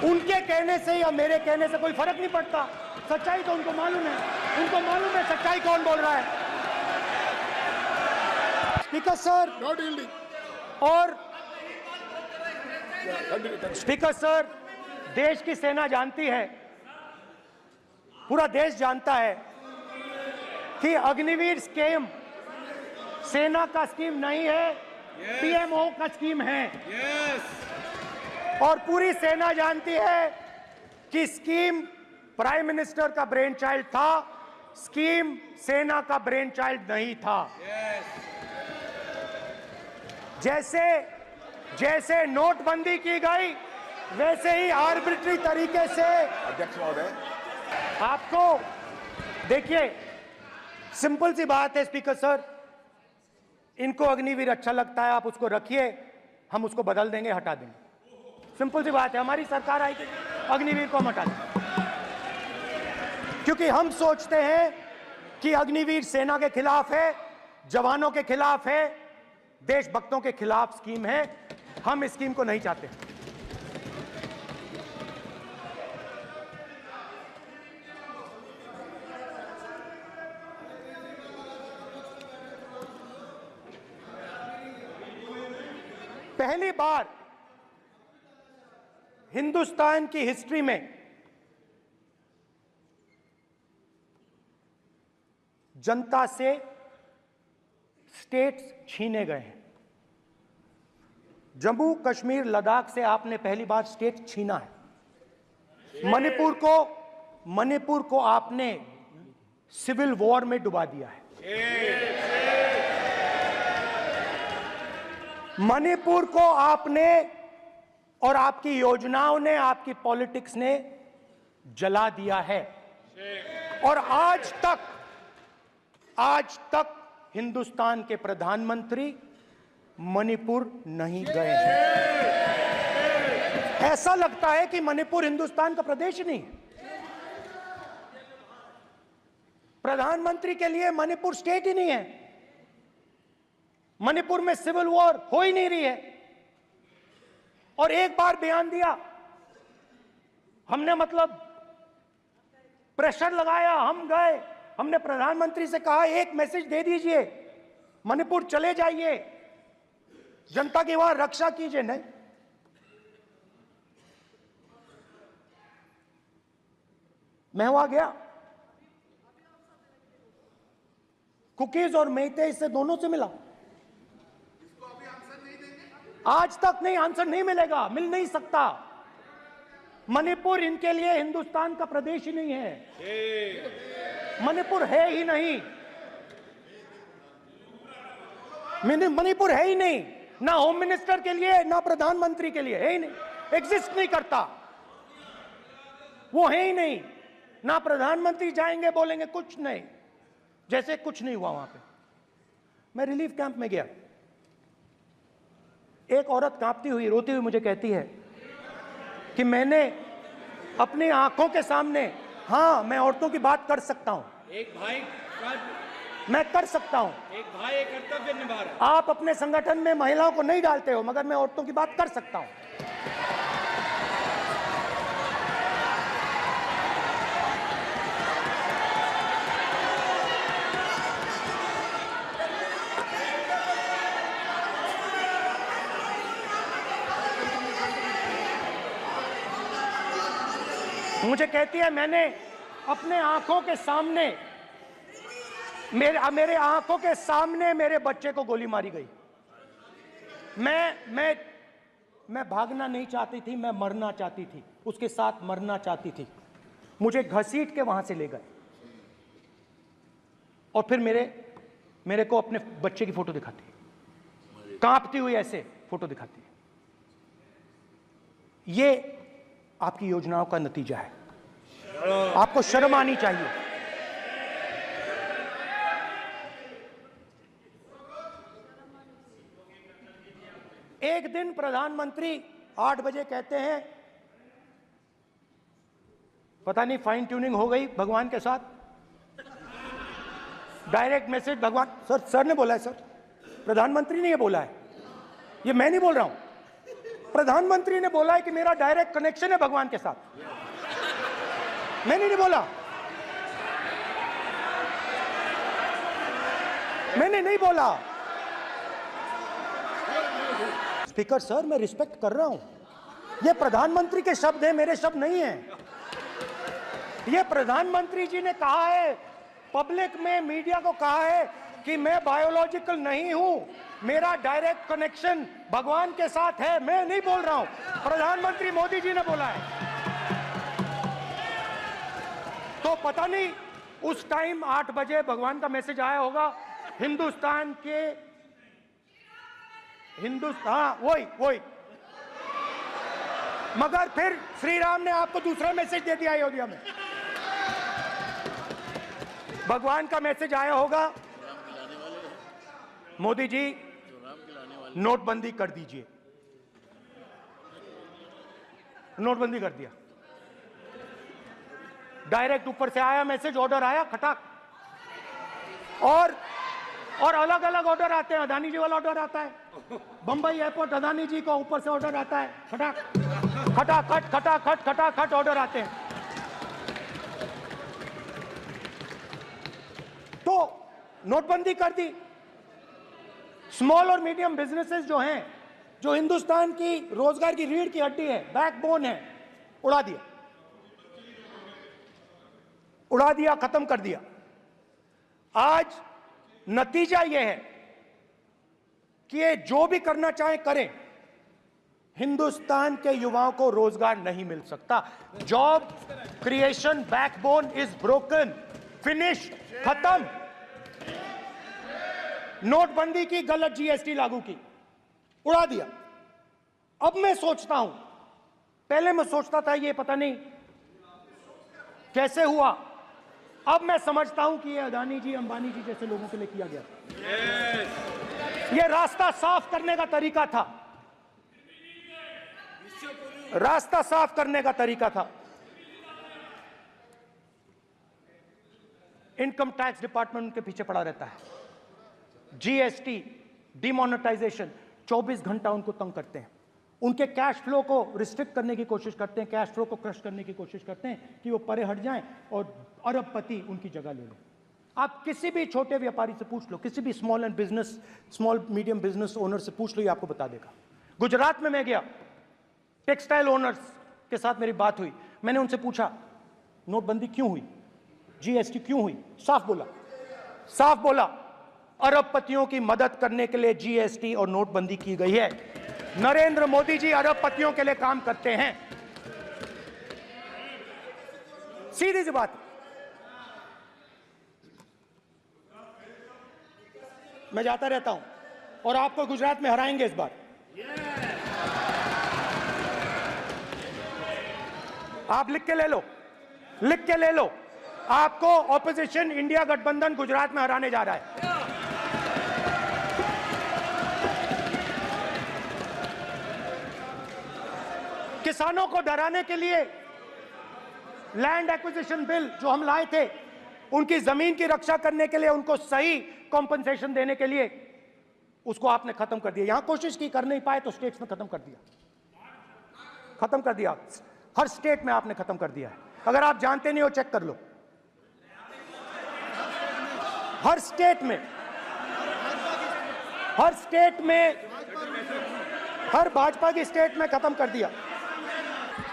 उनके कहने से या मेरे कहने से कोई फर्क नहीं पड़ता, सच्चाई तो उनको मालूम है, उनको मालूम है सच्चाई कौन बोल रहा है। स्पीकर सर, और स्पीकर सर, देश की सेना जानती है, पूरा देश जानता है कि अग्निवीर स्कीम सेना का स्कीम नहीं है, पीएमओ का स्कीम है। और पूरी सेना जानती है कि स्कीम प्राइम मिनिस्टर का ब्रेन चाइल्ड था, स्कीम सेना का ब्रेन चाइल्ड नहीं था। जैसे नोटबंदी की गई, वैसे ही आर्बिट्री तरीके से
अध्यक्ष महोदय,
आपको देखिए, सिंपल सी बात है स्पीकर सर, इनको अग्निवीर अच्छा लगता है, आप उसको रखिए, हम उसको बदल देंगे, हटा देंगे। सिंपल सी बात है, हमारी सरकार आएगी, अग्निवीर को हम हटा देंगे, क्योंकि हम सोचते हैं कि अग्निवीर सेना के खिलाफ है, जवानों के खिलाफ है, देशभक्तों के खिलाफ स्कीम है। हम इस स्कीम को नहीं चाहते। पहली बार हिंदुस्तान की हिस्ट्री में जनता से स्टेट्स छीने गए हैं। जम्मू कश्मीर लद्दाख से आपने पहली बार स्टेट छीना है। मणिपुर को आपने सिविल वॉर में डुबा दिया है। मणिपुर को आपने और आपकी योजनाओं ने, आपकी पॉलिटिक्स ने जला दिया है। और आज तक हिंदुस्तान के प्रधानमंत्री मणिपुर नहीं गए हैं। ऐसा लगता है कि मणिपुर हिंदुस्तान का प्रदेश नहीं है। प्रधानमंत्री के लिए मणिपुर स्टेट ही नहीं है। मणिपुर में सिविल वॉर हो ही नहीं रही है। और एक बार बयान दिया हमने, मतलब प्रेशर लगाया, हम गए, हमने प्रधानमंत्री से कहा एक मैसेज दे दीजिए, मणिपुर चले जाइए, जनता की वहां रक्षा कीजिए। नहीं, मैं वहां गया, कुकीज और मेहते से दोनों से मिला। आज तक नहीं, आंसर नहीं मिलेगा, मिल नहीं सकता। मणिपुर इनके लिए हिंदुस्तान का प्रदेश ही नहीं है। मणिपुर है ही नहीं, मणिपुर है ही नहीं, ना होम मिनिस्टर के लिए ना प्रधानमंत्री के लिए, है ही नहीं, एग्जिस्ट नहीं करता, वो है ही नहीं। ना प्रधानमंत्री जाएंगे बोलेंगे कुछ नहीं, जैसे कुछ नहीं हुआ वहां पे। मैं रिलीफ कैंप में गया, एक औरत कांपती हुई, रोती हुई मुझे कहती है कि मैंने अपनी आंखों के सामने, हाँ मैं औरतों की बात कर सकता हूं,
एक भाई
मैं कर सकता हूं,
एक भाई एक कर्तव्य निभा रहा है।
आप अपने संगठन में महिलाओं को नहीं डालते हो, मगर मैं औरतों की बात कर सकता हूं। मुझे कहती है मैंने अपने आंखों के सामने, मेरे आंखों के सामने मेरे बच्चे को गोली मारी गई। मैं भागना नहीं चाहती थी, मैं मरना चाहती थी, उसके साथ मरना चाहती थी। मुझे घसीट के वहां से ले गए और फिर मेरे को अपने बच्चे की फोटो दिखाती है, कांपती हुई ऐसे फोटो दिखाती है। ये आपकी योजनाओं का नतीजा है। आपको शर्म आनी चाहिए। एक दिन प्रधानमंत्री 8 बजे कहते हैं, पता नहीं फाइन ट्यूनिंग हो गई भगवान के साथ, डायरेक्ट मैसेज भगवान, सर ने बोला है, सर प्रधानमंत्री ने ये बोला है, ये मैं नहीं बोल रहा हूं, प्रधानमंत्री ने बोला है कि मेरा डायरेक्ट कनेक्शन है भगवान के साथ, मैंने नहीं बोला, मैंने नहीं बोला। स्पीकर सर, मैं रिस्पेक्ट कर रहा हूं, ये प्रधानमंत्री के शब्द हैं, मेरे शब्द नहीं हैं। ये प्रधानमंत्री जी ने कहा है, पब्लिक में, मीडिया को कहा है कि मैं बायोलॉजिकल नहीं हूं, मेरा डायरेक्ट कनेक्शन भगवान के साथ है, मैं नहीं बोल रहा हूं, प्रधानमंत्री मोदी जी ने बोला है। तो पता नहीं उस टाइम 8 बजे भगवान का मैसेज आया होगा, हिंदुस्तान, वही मगर फिर श्री राम ने आपको दूसरा मैसेज दे दिया अयोध्या में। भगवान का मैसेज आया होगा, मोदी जी नोटबंदी कर दीजिए, नोटबंदी कर दिया, डायरेक्ट ऊपर से आया मैसेज, ऑर्डर आया खटाक। और अलग अलग ऑर्डर आते हैं, अदानी जी वाला ऑर्डर आता है, बंबई एयरपोर्ट अदानी जी को ऊपर से ऑर्डर आता है, खटाखट ऑर्डर आते हैं। तो नोटबंदी कर दी। स्मॉल और मीडियम बिजनेसेस जो हैं, जो हिंदुस्तान की रोजगार की रीढ़ की हड्डी है, बैकबोन है, उड़ा दिया, खत्म कर दिया। आज नतीजा यह है कि ये जो भी करना चाहे करें, हिंदुस्तान के युवाओं को रोजगार नहीं मिल सकता। Job creation backbone is broken. Finish, खत्म। नोटबंदी की, गलत जीएसटी लागू की, उड़ा दिया। अब मैं सोचता हूं, पहले मैं सोचता था ये पता नहीं कैसे हुआ, अब मैं समझता हूं कि ये अदानी जी, अंबानी जी जैसे लोगों के लिए किया गया। ये रास्ता साफ करने का तरीका था, रास्ता साफ करने का तरीका था। इनकम टैक्स डिपार्टमेंट उनके पीछे पड़ा रहता है। जीएसटी, डिमोनेटाइजेशन, 24 घंटा उनको तंग करते हैं। उनके कैश फ्लो को रिस्ट्रिक्ट करने की कोशिश करते हैं, कैश फ्लो को क्रश करने की कोशिश करते हैं कि वो परे हट जाएं और अरबपति उनकी जगह ले लें। आप किसी भी छोटे व्यापारी से पूछ लो, किसी भी स्मॉल मीडियम बिजनेस ओनर से पूछ लो, ये आपको बता देगा। गुजरात में मैं गया, टेक्सटाइल ओनर्स के साथ मेरी बात हुई। मैंने उनसे पूछा नोटबंदी क्यों हुई, जीएसटी क्यों हुई? साफ बोला अरबपतियों की मदद करने के लिए जीएसटी और नोटबंदी की गई है। नरेंद्र मोदी जी अरबपतियों के लिए काम करते हैं, सीधी सी बात। मैं जाता रहता हूं और आपको गुजरात में हराएंगे इस बार। आप लिख के ले लो, आपको ऑपोजिशन इंडिया गठबंधन गुजरात में हराने जा रहा है। किसानों को डराने के लिए लैंड एक्विजिशन बिल जो हम लाए थे, उनकी जमीन की रक्षा करने के लिए, उनको सही कॉम्पनसेशन देने के लिए, उसको आपने खत्म कर दिया। यहां कोशिश की, कर नहीं पाए तो स्टेट्स में खत्म कर दिया। हर स्टेट में आपने खत्म कर दिया है। अगर आप जानते नहीं हो, चेक कर लो। हर स्टेट में, हर भाजपा की स्टेट में खत्म कर दिया।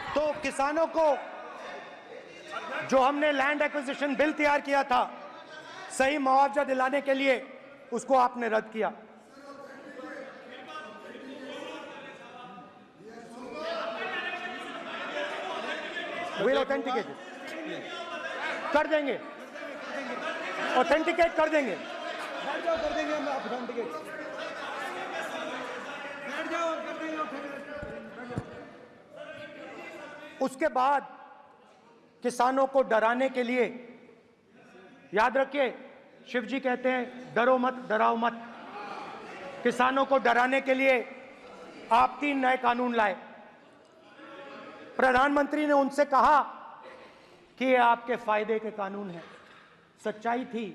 तो किसानों को जो हमने लैंड एक्विजिशन बिल तैयार किया था सही मुआवजा दिलाने के लिए, उसको आपने रद्द किया। विल ऑथेंटिकेट कर देंगे, ऑथेंटिकेट कर देंगे।
कर देंगे हम ऑथेंटिकेट, बैठ जाओ, कर देंगे ऑथेंटिकेट।
उसके बाद किसानों को डराने के लिए, याद रखिए, शिव जी कहते हैं डरो मत, डराओ मत। किसानों को डराने के लिए आप 3 नए कानून लाए। प्रधानमंत्री ने उनसे कहा कि ये आपके फायदे के कानून हैं। सच्चाई थी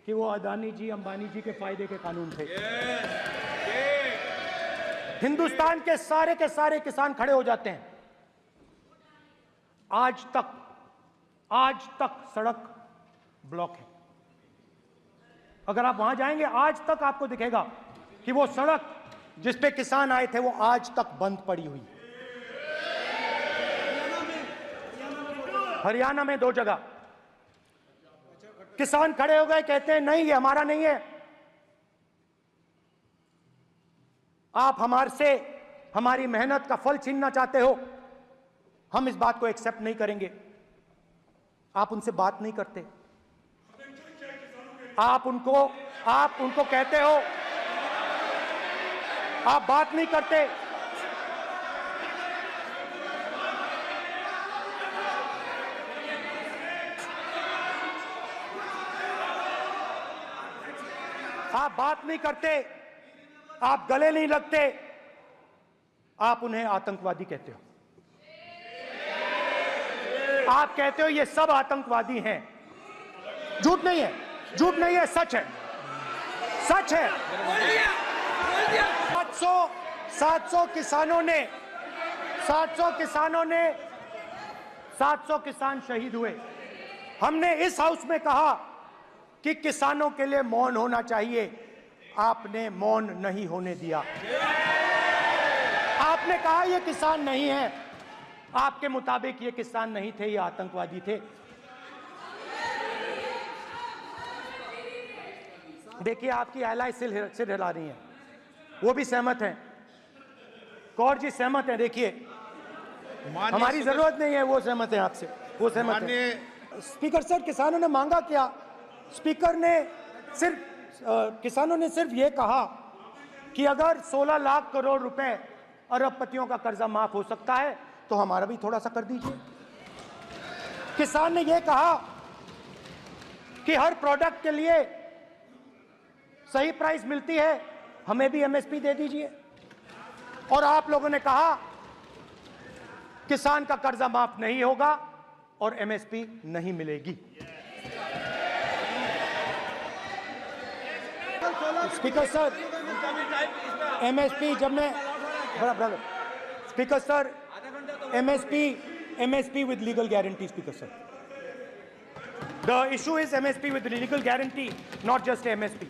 कि वो अदानी जी, अंबानी जी के फायदे के कानून थे। हिंदुस्तान के सारे किसान खड़े हो जाते हैं। आज तक सड़क ब्लॉक है। अगर आप वहां जाएंगे, आज तक आपको दिखेगा कि वो सड़क जिस पे किसान आए थे वो आज तक बंद पड़ी हुई। हरियाणा में 2 जगह किसान खड़े हो गए, कहते हैं नहीं, ये हमारा नहीं है। आप हमारे से हमारी मेहनत का फल छीनना चाहते हो, हम इस बात को एक्सेप्ट नहीं करेंगे। आप उनसे बात नहीं करते, आप उनको कहते हो, आप बात नहीं करते। आप बात नहीं करते, आप गले नहीं लगते, आप उन्हें आतंकवादी कहते हो। आप कहते हो ये सब आतंकवादी हैं। झूठ नहीं है, सच है। 700 किसान शहीद हुए। हमने इस हाउस में कहा कि किसानों के लिए मौन होना चाहिए, आपने मौन नहीं होने दिया। आपने कहा ये किसान नहीं है, आपके मुताबिक ये किसान नहीं थे, ये आतंकवादी थे। देखिए, आपकी एलाय सिर हिला रही हैं, वो भी सहमत हैं। कौर जी सहमत हैं। देखिए, हमारी जरूरत नहीं है, वो सहमत हैं आपसे, वो सहमत हैं। स्पीकर सर, किसानों ने मांगा क्या? स्पीकर ने किसानों ने सिर्फ ये कहा कि अगर 16 लाख करोड़ रुपए अरबपतियों का कर्जा माफ हो सकता है तो हमारा भी थोड़ा सा कर दीजिए। किसान ने यह कहा कि हर प्रोडक्ट के लिए सही प्राइस मिलती है, हमें भी एमएसपी दे दीजिए। और आप लोगों ने कहा किसान का कर्जा माफ नहीं होगा और एमएसपी नहीं मिलेगी। स्पीकर सर, एमएसपी जब मैं speaker sir, MSP with legal guarantee, Speaker sir. The issue is MSP with legal guarantee, not just MSP.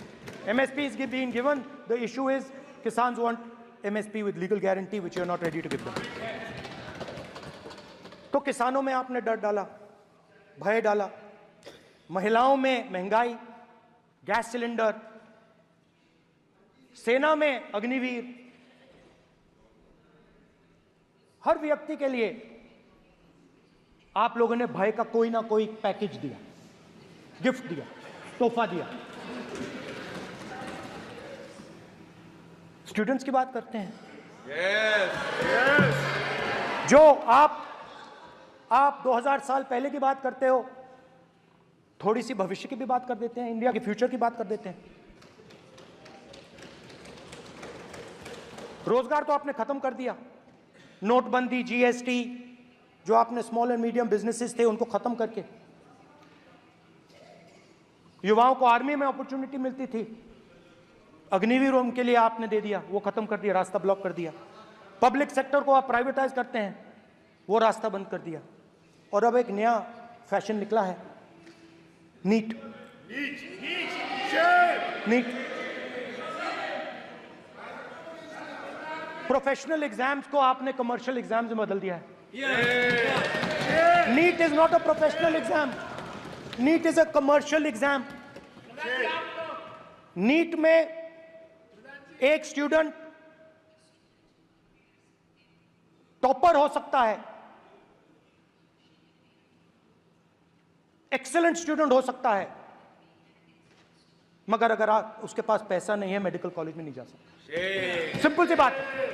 MSP is being given. The issue is Kisans want MSP with legal guarantee, which you are not ready to give them. तो किसानों में आपने डर डाला, भय डाला, महिलाओं में महंगाई, गैस सिलेंडर, सेना में अग्निवीर, हर व्यक्ति के लिए आप लोगों ने भय का कोई ना कोई पैकेज दिया, गिफ्ट दिया, तोहफा दिया। स्टूडेंट्स की बात करते हैं। जो आप 2000 साल पहले की बात करते हो, थोड़ी सी भविष्य की भी बात कर देते हैं, इंडिया के फ्यूचर की बात कर देते हैं। रोजगार तो आपने खत्म कर दिया, नोटबंदी, जीएसटी, जो आपने स्मॉल एंड मीडियम बिजनेसेस थे उनको खत्म करके युवाओं को आर्मी में अपॉर्चुनिटी मिलती थी, अग्निवीर उनके लिए आपने दे दिया, वो खत्म कर दिया, रास्ता ब्लॉक कर दिया। पब्लिक सेक्टर को आप प्राइवेटाइज करते हैं, वो रास्ता बंद कर दिया। और अब एक नया फैशन निकला है, नीट। प्रोफेशनल एग्जाम्स को आपने कमर्शियल एग्जाम्स में बदल दिया है। NEET is not a professional exam, NEET is a commercial exam. NEET में एक स्टूडेंट टॉपर हो सकता है, एक्सीलेंट स्टूडेंट हो सकता है, मगर अगर उसके पास पैसा नहीं है, मेडिकल कॉलेज में नहीं जा सकता। सिंपल सी बात है।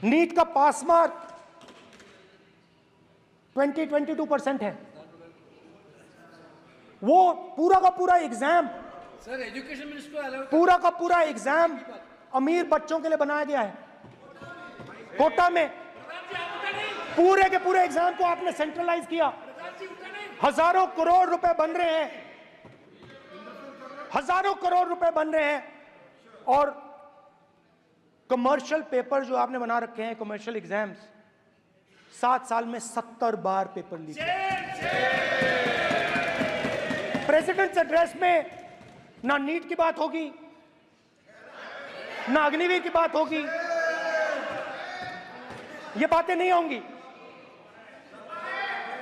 नीट का पास मार्क 22% है। वो पूरा का पूरा एग्जाम,
सर एजुकेशन मिनिस्टर
पूरा का पूरा एग्जाम अमीर बच्चों के लिए बनाया गया है। कोटा में पूरे के पूरे एग्जाम को आपने सेंट्रलाइज किया। हजारों करोड़ रुपए बन रहे हैं, हजारों करोड़ रुपए बन रहे हैं। और कमर्शियल पेपर जो आपने बना रखे हैं, कमर्शियल एग्जाम्स, 7 साल में 70 बार पेपर लीक। प्रेसिडेंट्स एड्रेस में ना नीट की बात होगी, ना अग्निवीर की बात होगी, ये बातें नहीं होंगी।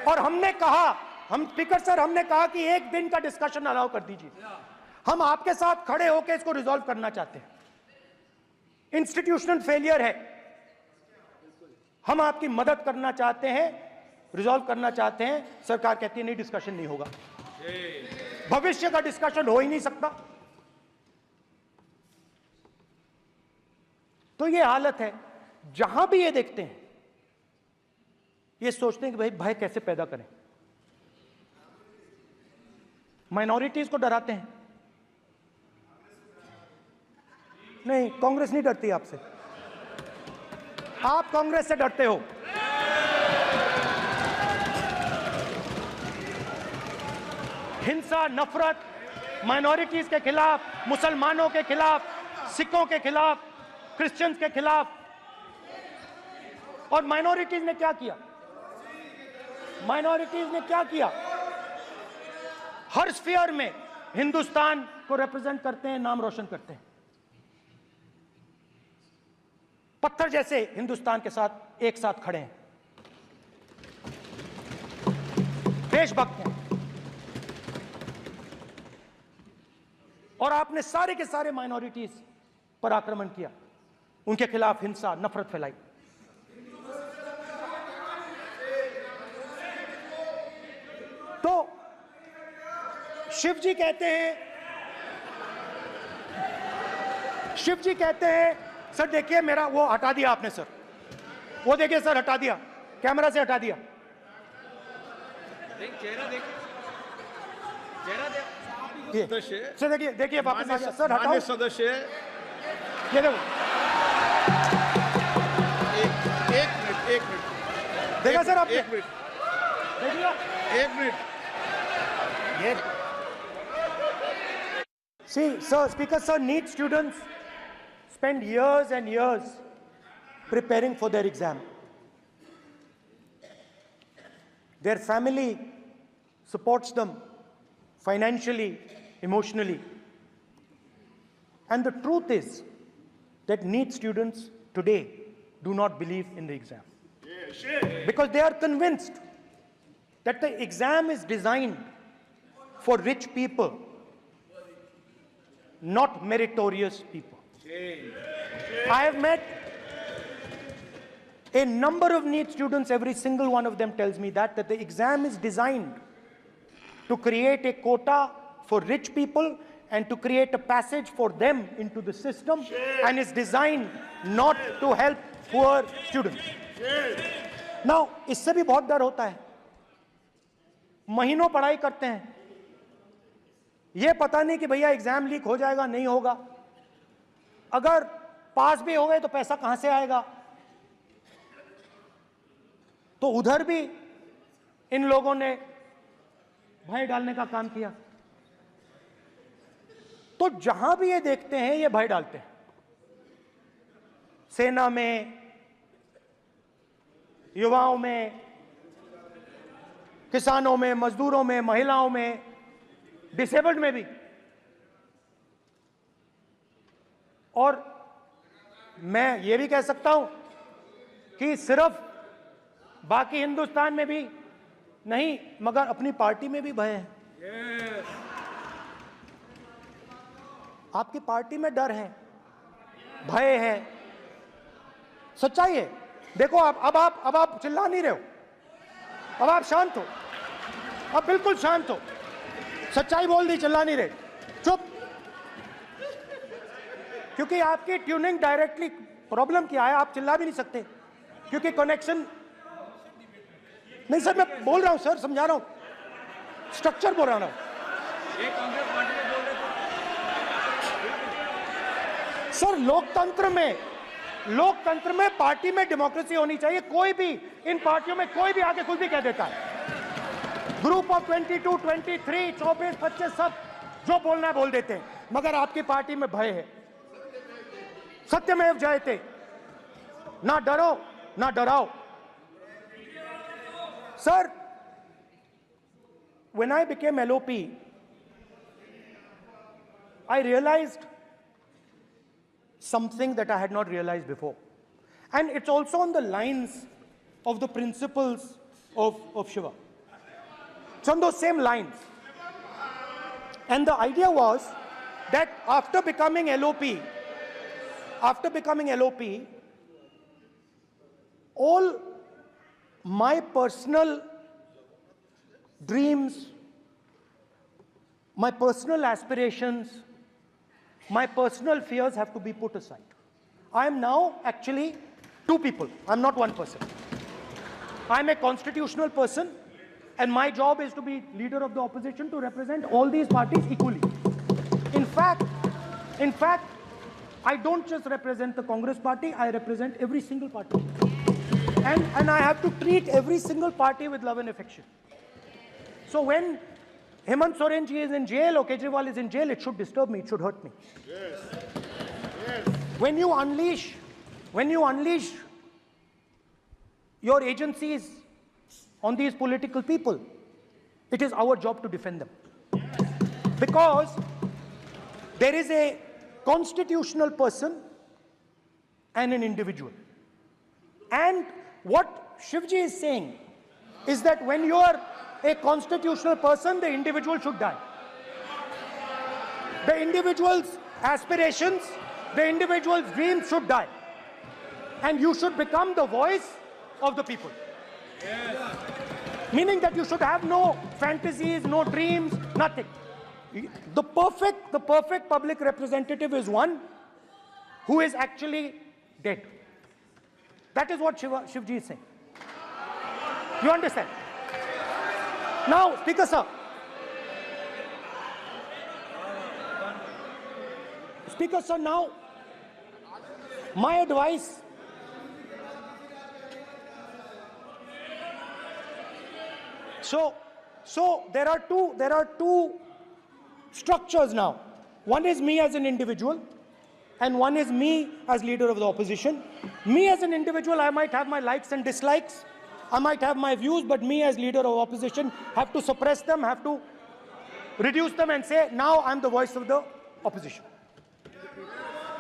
और हमने कहा, स्पीकर सर, हमने कहा कि एक दिन का डिस्कशन अलाउ कर दीजिए। हम आपके साथ खड़े होकर इसको रिजॉल्व करना चाहते हैं। इंस्टीट्यूशनल फेलियर है, हम आपकी मदद करना चाहते हैं, रिजॉल्व करना चाहते हैं। सरकार कहती है नहीं, डिस्कशन नहीं होगा, भविष्य का डिस्कशन हो ही नहीं सकता। तो ये हालत है। जहां भी ये देखते हैं, ये सोचते हैं कि भाई भय कैसे पैदा करें, माइनॉरिटीज को डराते हैं। नहीं, कांग्रेस नहीं डरती आपसे, आप कांग्रेस से डरते हो। हिंसा, नफरत, माइनॉरिटीज के खिलाफ, मुसलमानों के खिलाफ, सिखों के खिलाफ, क्रिश्चियंस के खिलाफ। और माइनॉरिटीज ने क्या किया? माइनॉरिटीज ने क्या किया? हर स्फीयर में हिंदुस्तान को रिप्रेजेंट करते हैं, नाम रोशन करते हैं। पत्थर जैसे हिंदुस्तान के साथ एक साथ खड़े हैं, देशभक्त हैं। और आपने सारे के सारे माइनॉरिटीज पर आक्रमण किया, उनके खिलाफ हिंसा, नफरत फैलाई। तो शिव जी कहते हैं सर देखिए मेरा वो हटा दिया आपने सर, वो देखिए सर हटा दिया, कैमरा से हटा दिया।
चेहरा देखिए, चेहरा
सदस्य,
सर देखिए देखिए वापस आ गया सर, हटाओ
मान्य सदस्य,
ये देखो,
एक मिनट
देखा सर आपने,
एक मिनट
देखिए
एक मिनट
ये see sir, speaker sir, NEET students spend years and years preparing for their exam. Their family supports them financially, emotionally. And the truth is that NEET students today do not believe in the exam. Because they are convinced that the exam is designed for rich people, not meritorious people. I have met a number of NEET students, every single one of them tells me that the exam is designed to create a quota for rich people and to create a passage for them into the system, and is designed not to help poor students. Now, इससे भी बहुत डर होता है, महीनों पढ़ाई करते हैं, ये पता नहीं कि भैया एग्जाम लीक हो जाएगा नहीं होगा, अगर पास भी हो गए तो पैसा कहां से आएगा। तो उधर भी इन लोगों ने भय डालने का काम किया। तो जहां भी ये देखते हैं ये भय डालते हैं, सेना में, युवाओं में, किसानों में, मजदूरों में, महिलाओं में, डिसेबल्ड में भी। और मैं ये भी कह सकता हूं कि सिर्फ बाकी हिंदुस्तान में भी नहीं मगर अपनी पार्टी में भी भय है। आपकी पार्टी में डर है, भय है, सच्चाई है। देखो अब आप चिल्ला नहीं रहे हो, अब आप शांत हो, अब बिल्कुल शांत हो, सच्चाई बोल दी, चिल्ला नहीं रहे, चुप। क्योंकि आपकी ट्यूनिंग डायरेक्टली, प्रॉब्लम क्या है, आप चिल्ला भी नहीं सकते क्योंकि कनेक्शन नहीं। सर मैं बोल रहा हूं सर, समझा रहा हूं, स्ट्रक्चर बोल रहा हूं।
कांग्रेस पार्टी में बोल रहे थे
सर लोकतंत्र में पार्टी में डेमोक्रेसी होनी चाहिए। कोई भी इन पार्टियों में कोई भी आके कुछ भी कह देता है, ग्रुप ऑफ 22, 23, 24, 25 सब जो बोलना है बोल देते हैं, मगर आपकी पार्टी में भय है। सत्यमेव जयते, ना डरो ना डराओ। Sir, when I became LOP, I realized something that I had not realized before. And it's also on the lines of the principles of Shiva. It's on those same lines. And the idea was that after becoming LOP, all my personal dreams, my personal aspirations, my personal fears have to be put aside. I am now actually two people. I'm not one person. I'm a constitutional person, and my job is to be leader of the opposition, to represent all these parties equally. In fact, I don't just represent the Congress party, I represent every single party. And I have to treat every single party with love and affection. So when Hemant Soren ji is in jail or Kejriwal is in jail, it should disturb me, it should hurt me. Yes. When you unleash your agencies on these political people, it is our job to defend them. Because there is a constitutional person and an individual. And what Shivji is saying is that when you are a constitutional person, the individual should die. The individual's aspirations, the individual's dreams should die. And you should become the voice of the people. Yes. Meaning that you should have no fantasies, no dreams, nothing. The perfect public representative is one who is actually dead. That is what Shivji is saying. You understand? Now, Speaker sir. Speaker sir, now, my advice. So there are two structures now. One is me as an individual, and one is me as leader of the opposition. Me as an individual, I might have my likes and dislikes. I might have my views, but me as leader of opposition have to suppress them, have to reduce them and say, now I'm the voice of the opposition.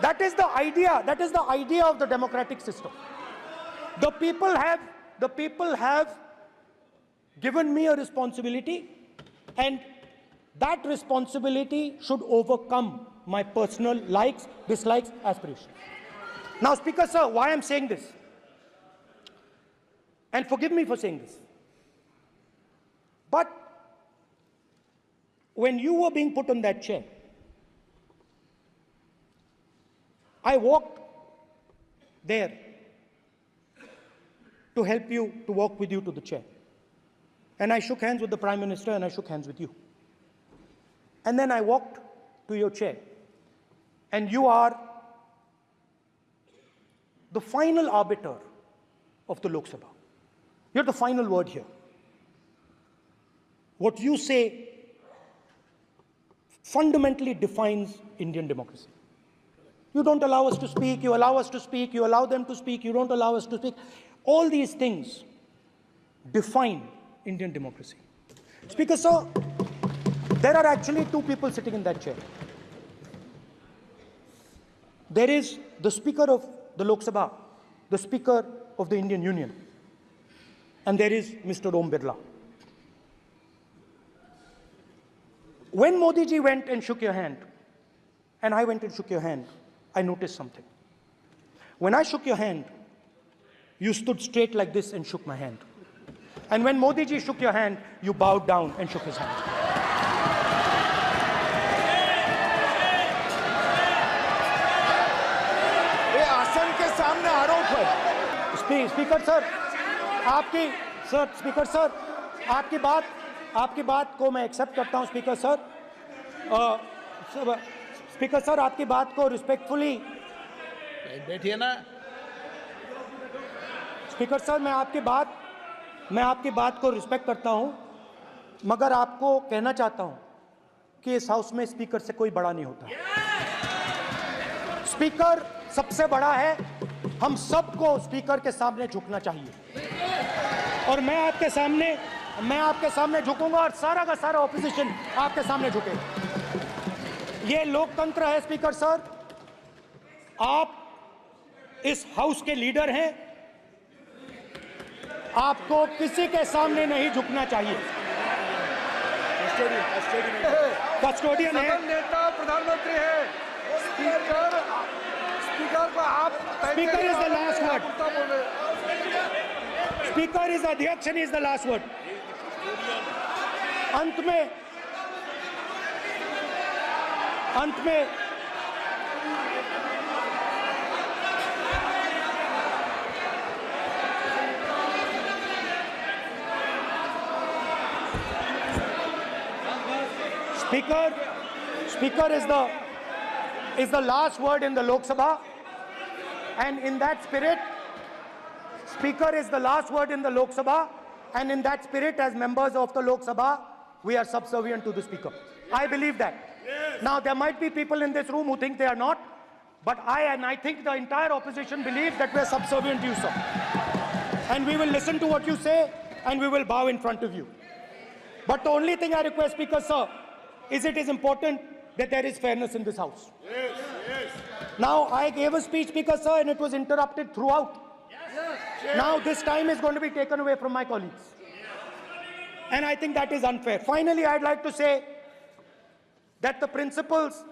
That is the idea. That is the idea of the democratic system. The people have given me a responsibility, and that responsibility should overcome my personal likes, dislikes, aspirations. Now, Speaker sir, why I'm saying this? And forgive me for saying this. But when you were being put on that chair, I walked there to help you, to walk with you to the chair. And I shook hands with the Prime Minister, and I shook hands with you. And then I walked to your chair. And you are the final arbiter of the Lok Sabha. You're the final word here. What you say fundamentally defines Indian democracy. You don't allow us to speak, you allow us to speak, you allow them to speak, you don't allow us to speak. All these things define Indian democracy. Speaker sir, there are actually two people sitting in that chair. There is the Speaker of the Lok Sabha, the Speaker of the Indian Union, and there is Mr. Om Birla. When Modi ji went and shook your hand, and I went and shook your hand, I noticed something. When I shook your hand, you stood straight like this and shook my hand. And when Modi ji shook your hand, you bowed down and shook his hand.
ये आसन के सामने आरोप है।
Speaker sir, speaker sir, आपकी बात को मैं एक्सेप्ट करता हूं, स्पीकर सर। स्पीकर सर, आपकी बात को रिस्पेक्टफुली
बैठिए ना।
स्पीकर सर, मैं आपकी बात को रिस्पेक्ट करता हूं, मगर आपको कहना चाहता हूं कि इस हाउस में स्पीकर से कोई बड़ा नहीं होता। स्पीकर सबसे बड़ा है, हम सबको स्पीकर के सामने झुकना चाहिए। और मैं आपके सामने झुकूंगा, और सारा का सारा ऑपोजिशन आपके सामने झुकेगा। ये लोकतंत्र है स्पीकर सर। आप इस हाउस के लीडर हैं, आपको किसी के सामने नहीं झुकना चाहिए। कस्टोडियन है,
नेता प्रधानमंत्री है, स्पीकर को आप
speaker is the last word. Speaker is अध्यक्ष and is the last word. अंत में Speaker is the last word in the Lok Sabha, and in that spirit, Speaker is the last word in the Lok Sabha, and in that spirit, as members of the Lok Sabha, we are subservient to the Speaker. I believe that. Yes. Now, there might be people in this room who think they are not, but I think the entire opposition believes that we are subservient to you, sir. And we will listen to what you say, and we will bow in front of you. But the only thing I request, Speaker, sir, is it is important that there is fairness in this house.
Yes, yes.
Now, I gave a speech, Speaker, sir, and it was interrupted throughout. Yes. Now, this time is going to be taken away from my colleagues. And I think that is unfair. Finally, I'd like to say that the principles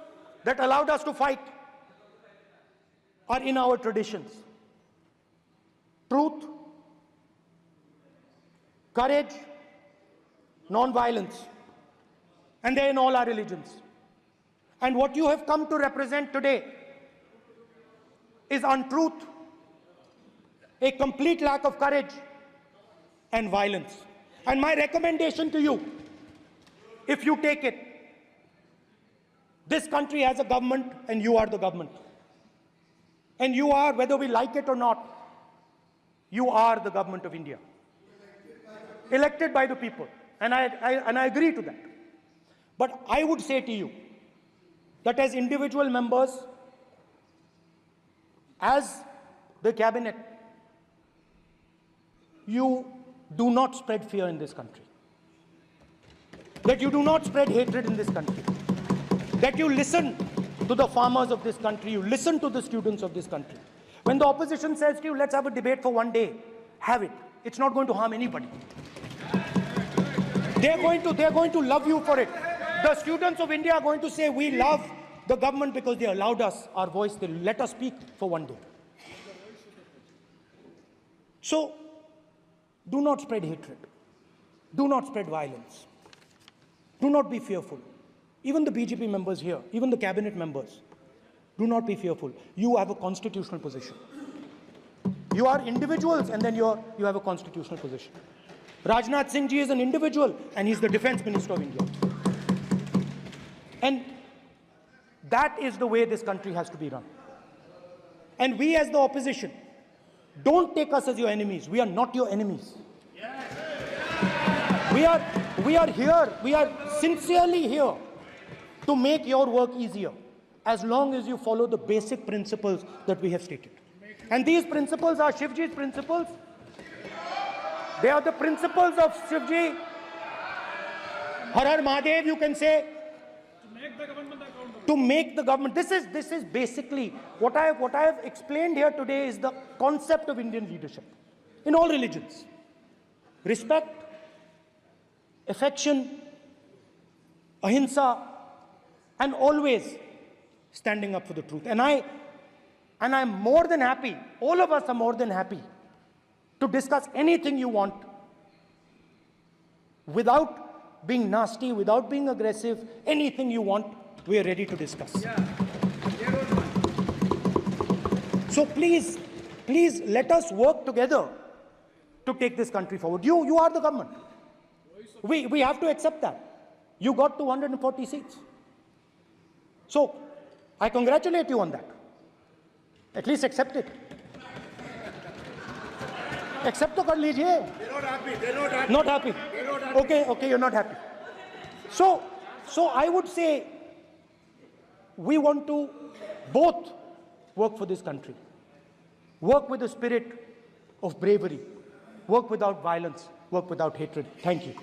that allowed us to fight are in our traditions. Truth, courage, non-violence, and they're in all our religions. And what you have come to represent today is untruth, a complete lack of courage, and violence. And my recommendation to you, if you take it, this country has a government and you are the government. And you are, whether we like it or not, you are the government of India. Elected by the people. And I agree to that. But I would say to you that as individual members, as the cabinet, you do not spread fear in this country. That you do not spread hatred in this country. That you listen to the farmers of this country, you listen to the students of this country. When the opposition says to you, let's have a debate for one day, have it. It's not going to harm anybody. They're going to love you for it. The students of India are going to say, we love the government because they allowed us our voice, they let us speak for one day. So, do not spread hatred. Do not spread violence. Do not be fearful. Even the BJP members here, even the cabinet members, do not be fearful. You have a constitutional position. You are individuals and then you have a constitutional position. Rajnath Singh ji is an individual and he's the defense minister of India. And that is the way this country has to be run. And we as the opposition, don't take us as your enemies. We are not your enemies. We are here, we are sincerely here to make your work easier, as long as you follow the basic principles that we have stated. And these principles are Shivji's principles. They are the principles of Shivji. Har Har Mahadev, you can say. To make the government. This is basically what I have explained here today is the concept of Indian leadership in all religions. Respect, affection, ahimsa, and always standing up for the truth. And I'm more than happy, all of us are more than happy to discuss anything you want without being nasty, without being aggressive, anything you want, we are ready to discuss. So please let us work together to take this country forward. You are the government. We have to accept that. You got 240 seats. So, I congratulate you on that. At least accept it. Accept to kar lijiye.
They're not happy. They're not happy.
Not happy.
They're not happy.
Okay, you're not happy. So I would say we want to both work for this country. Work with the spirit of bravery. Work without violence. Work without hatred. Thank you.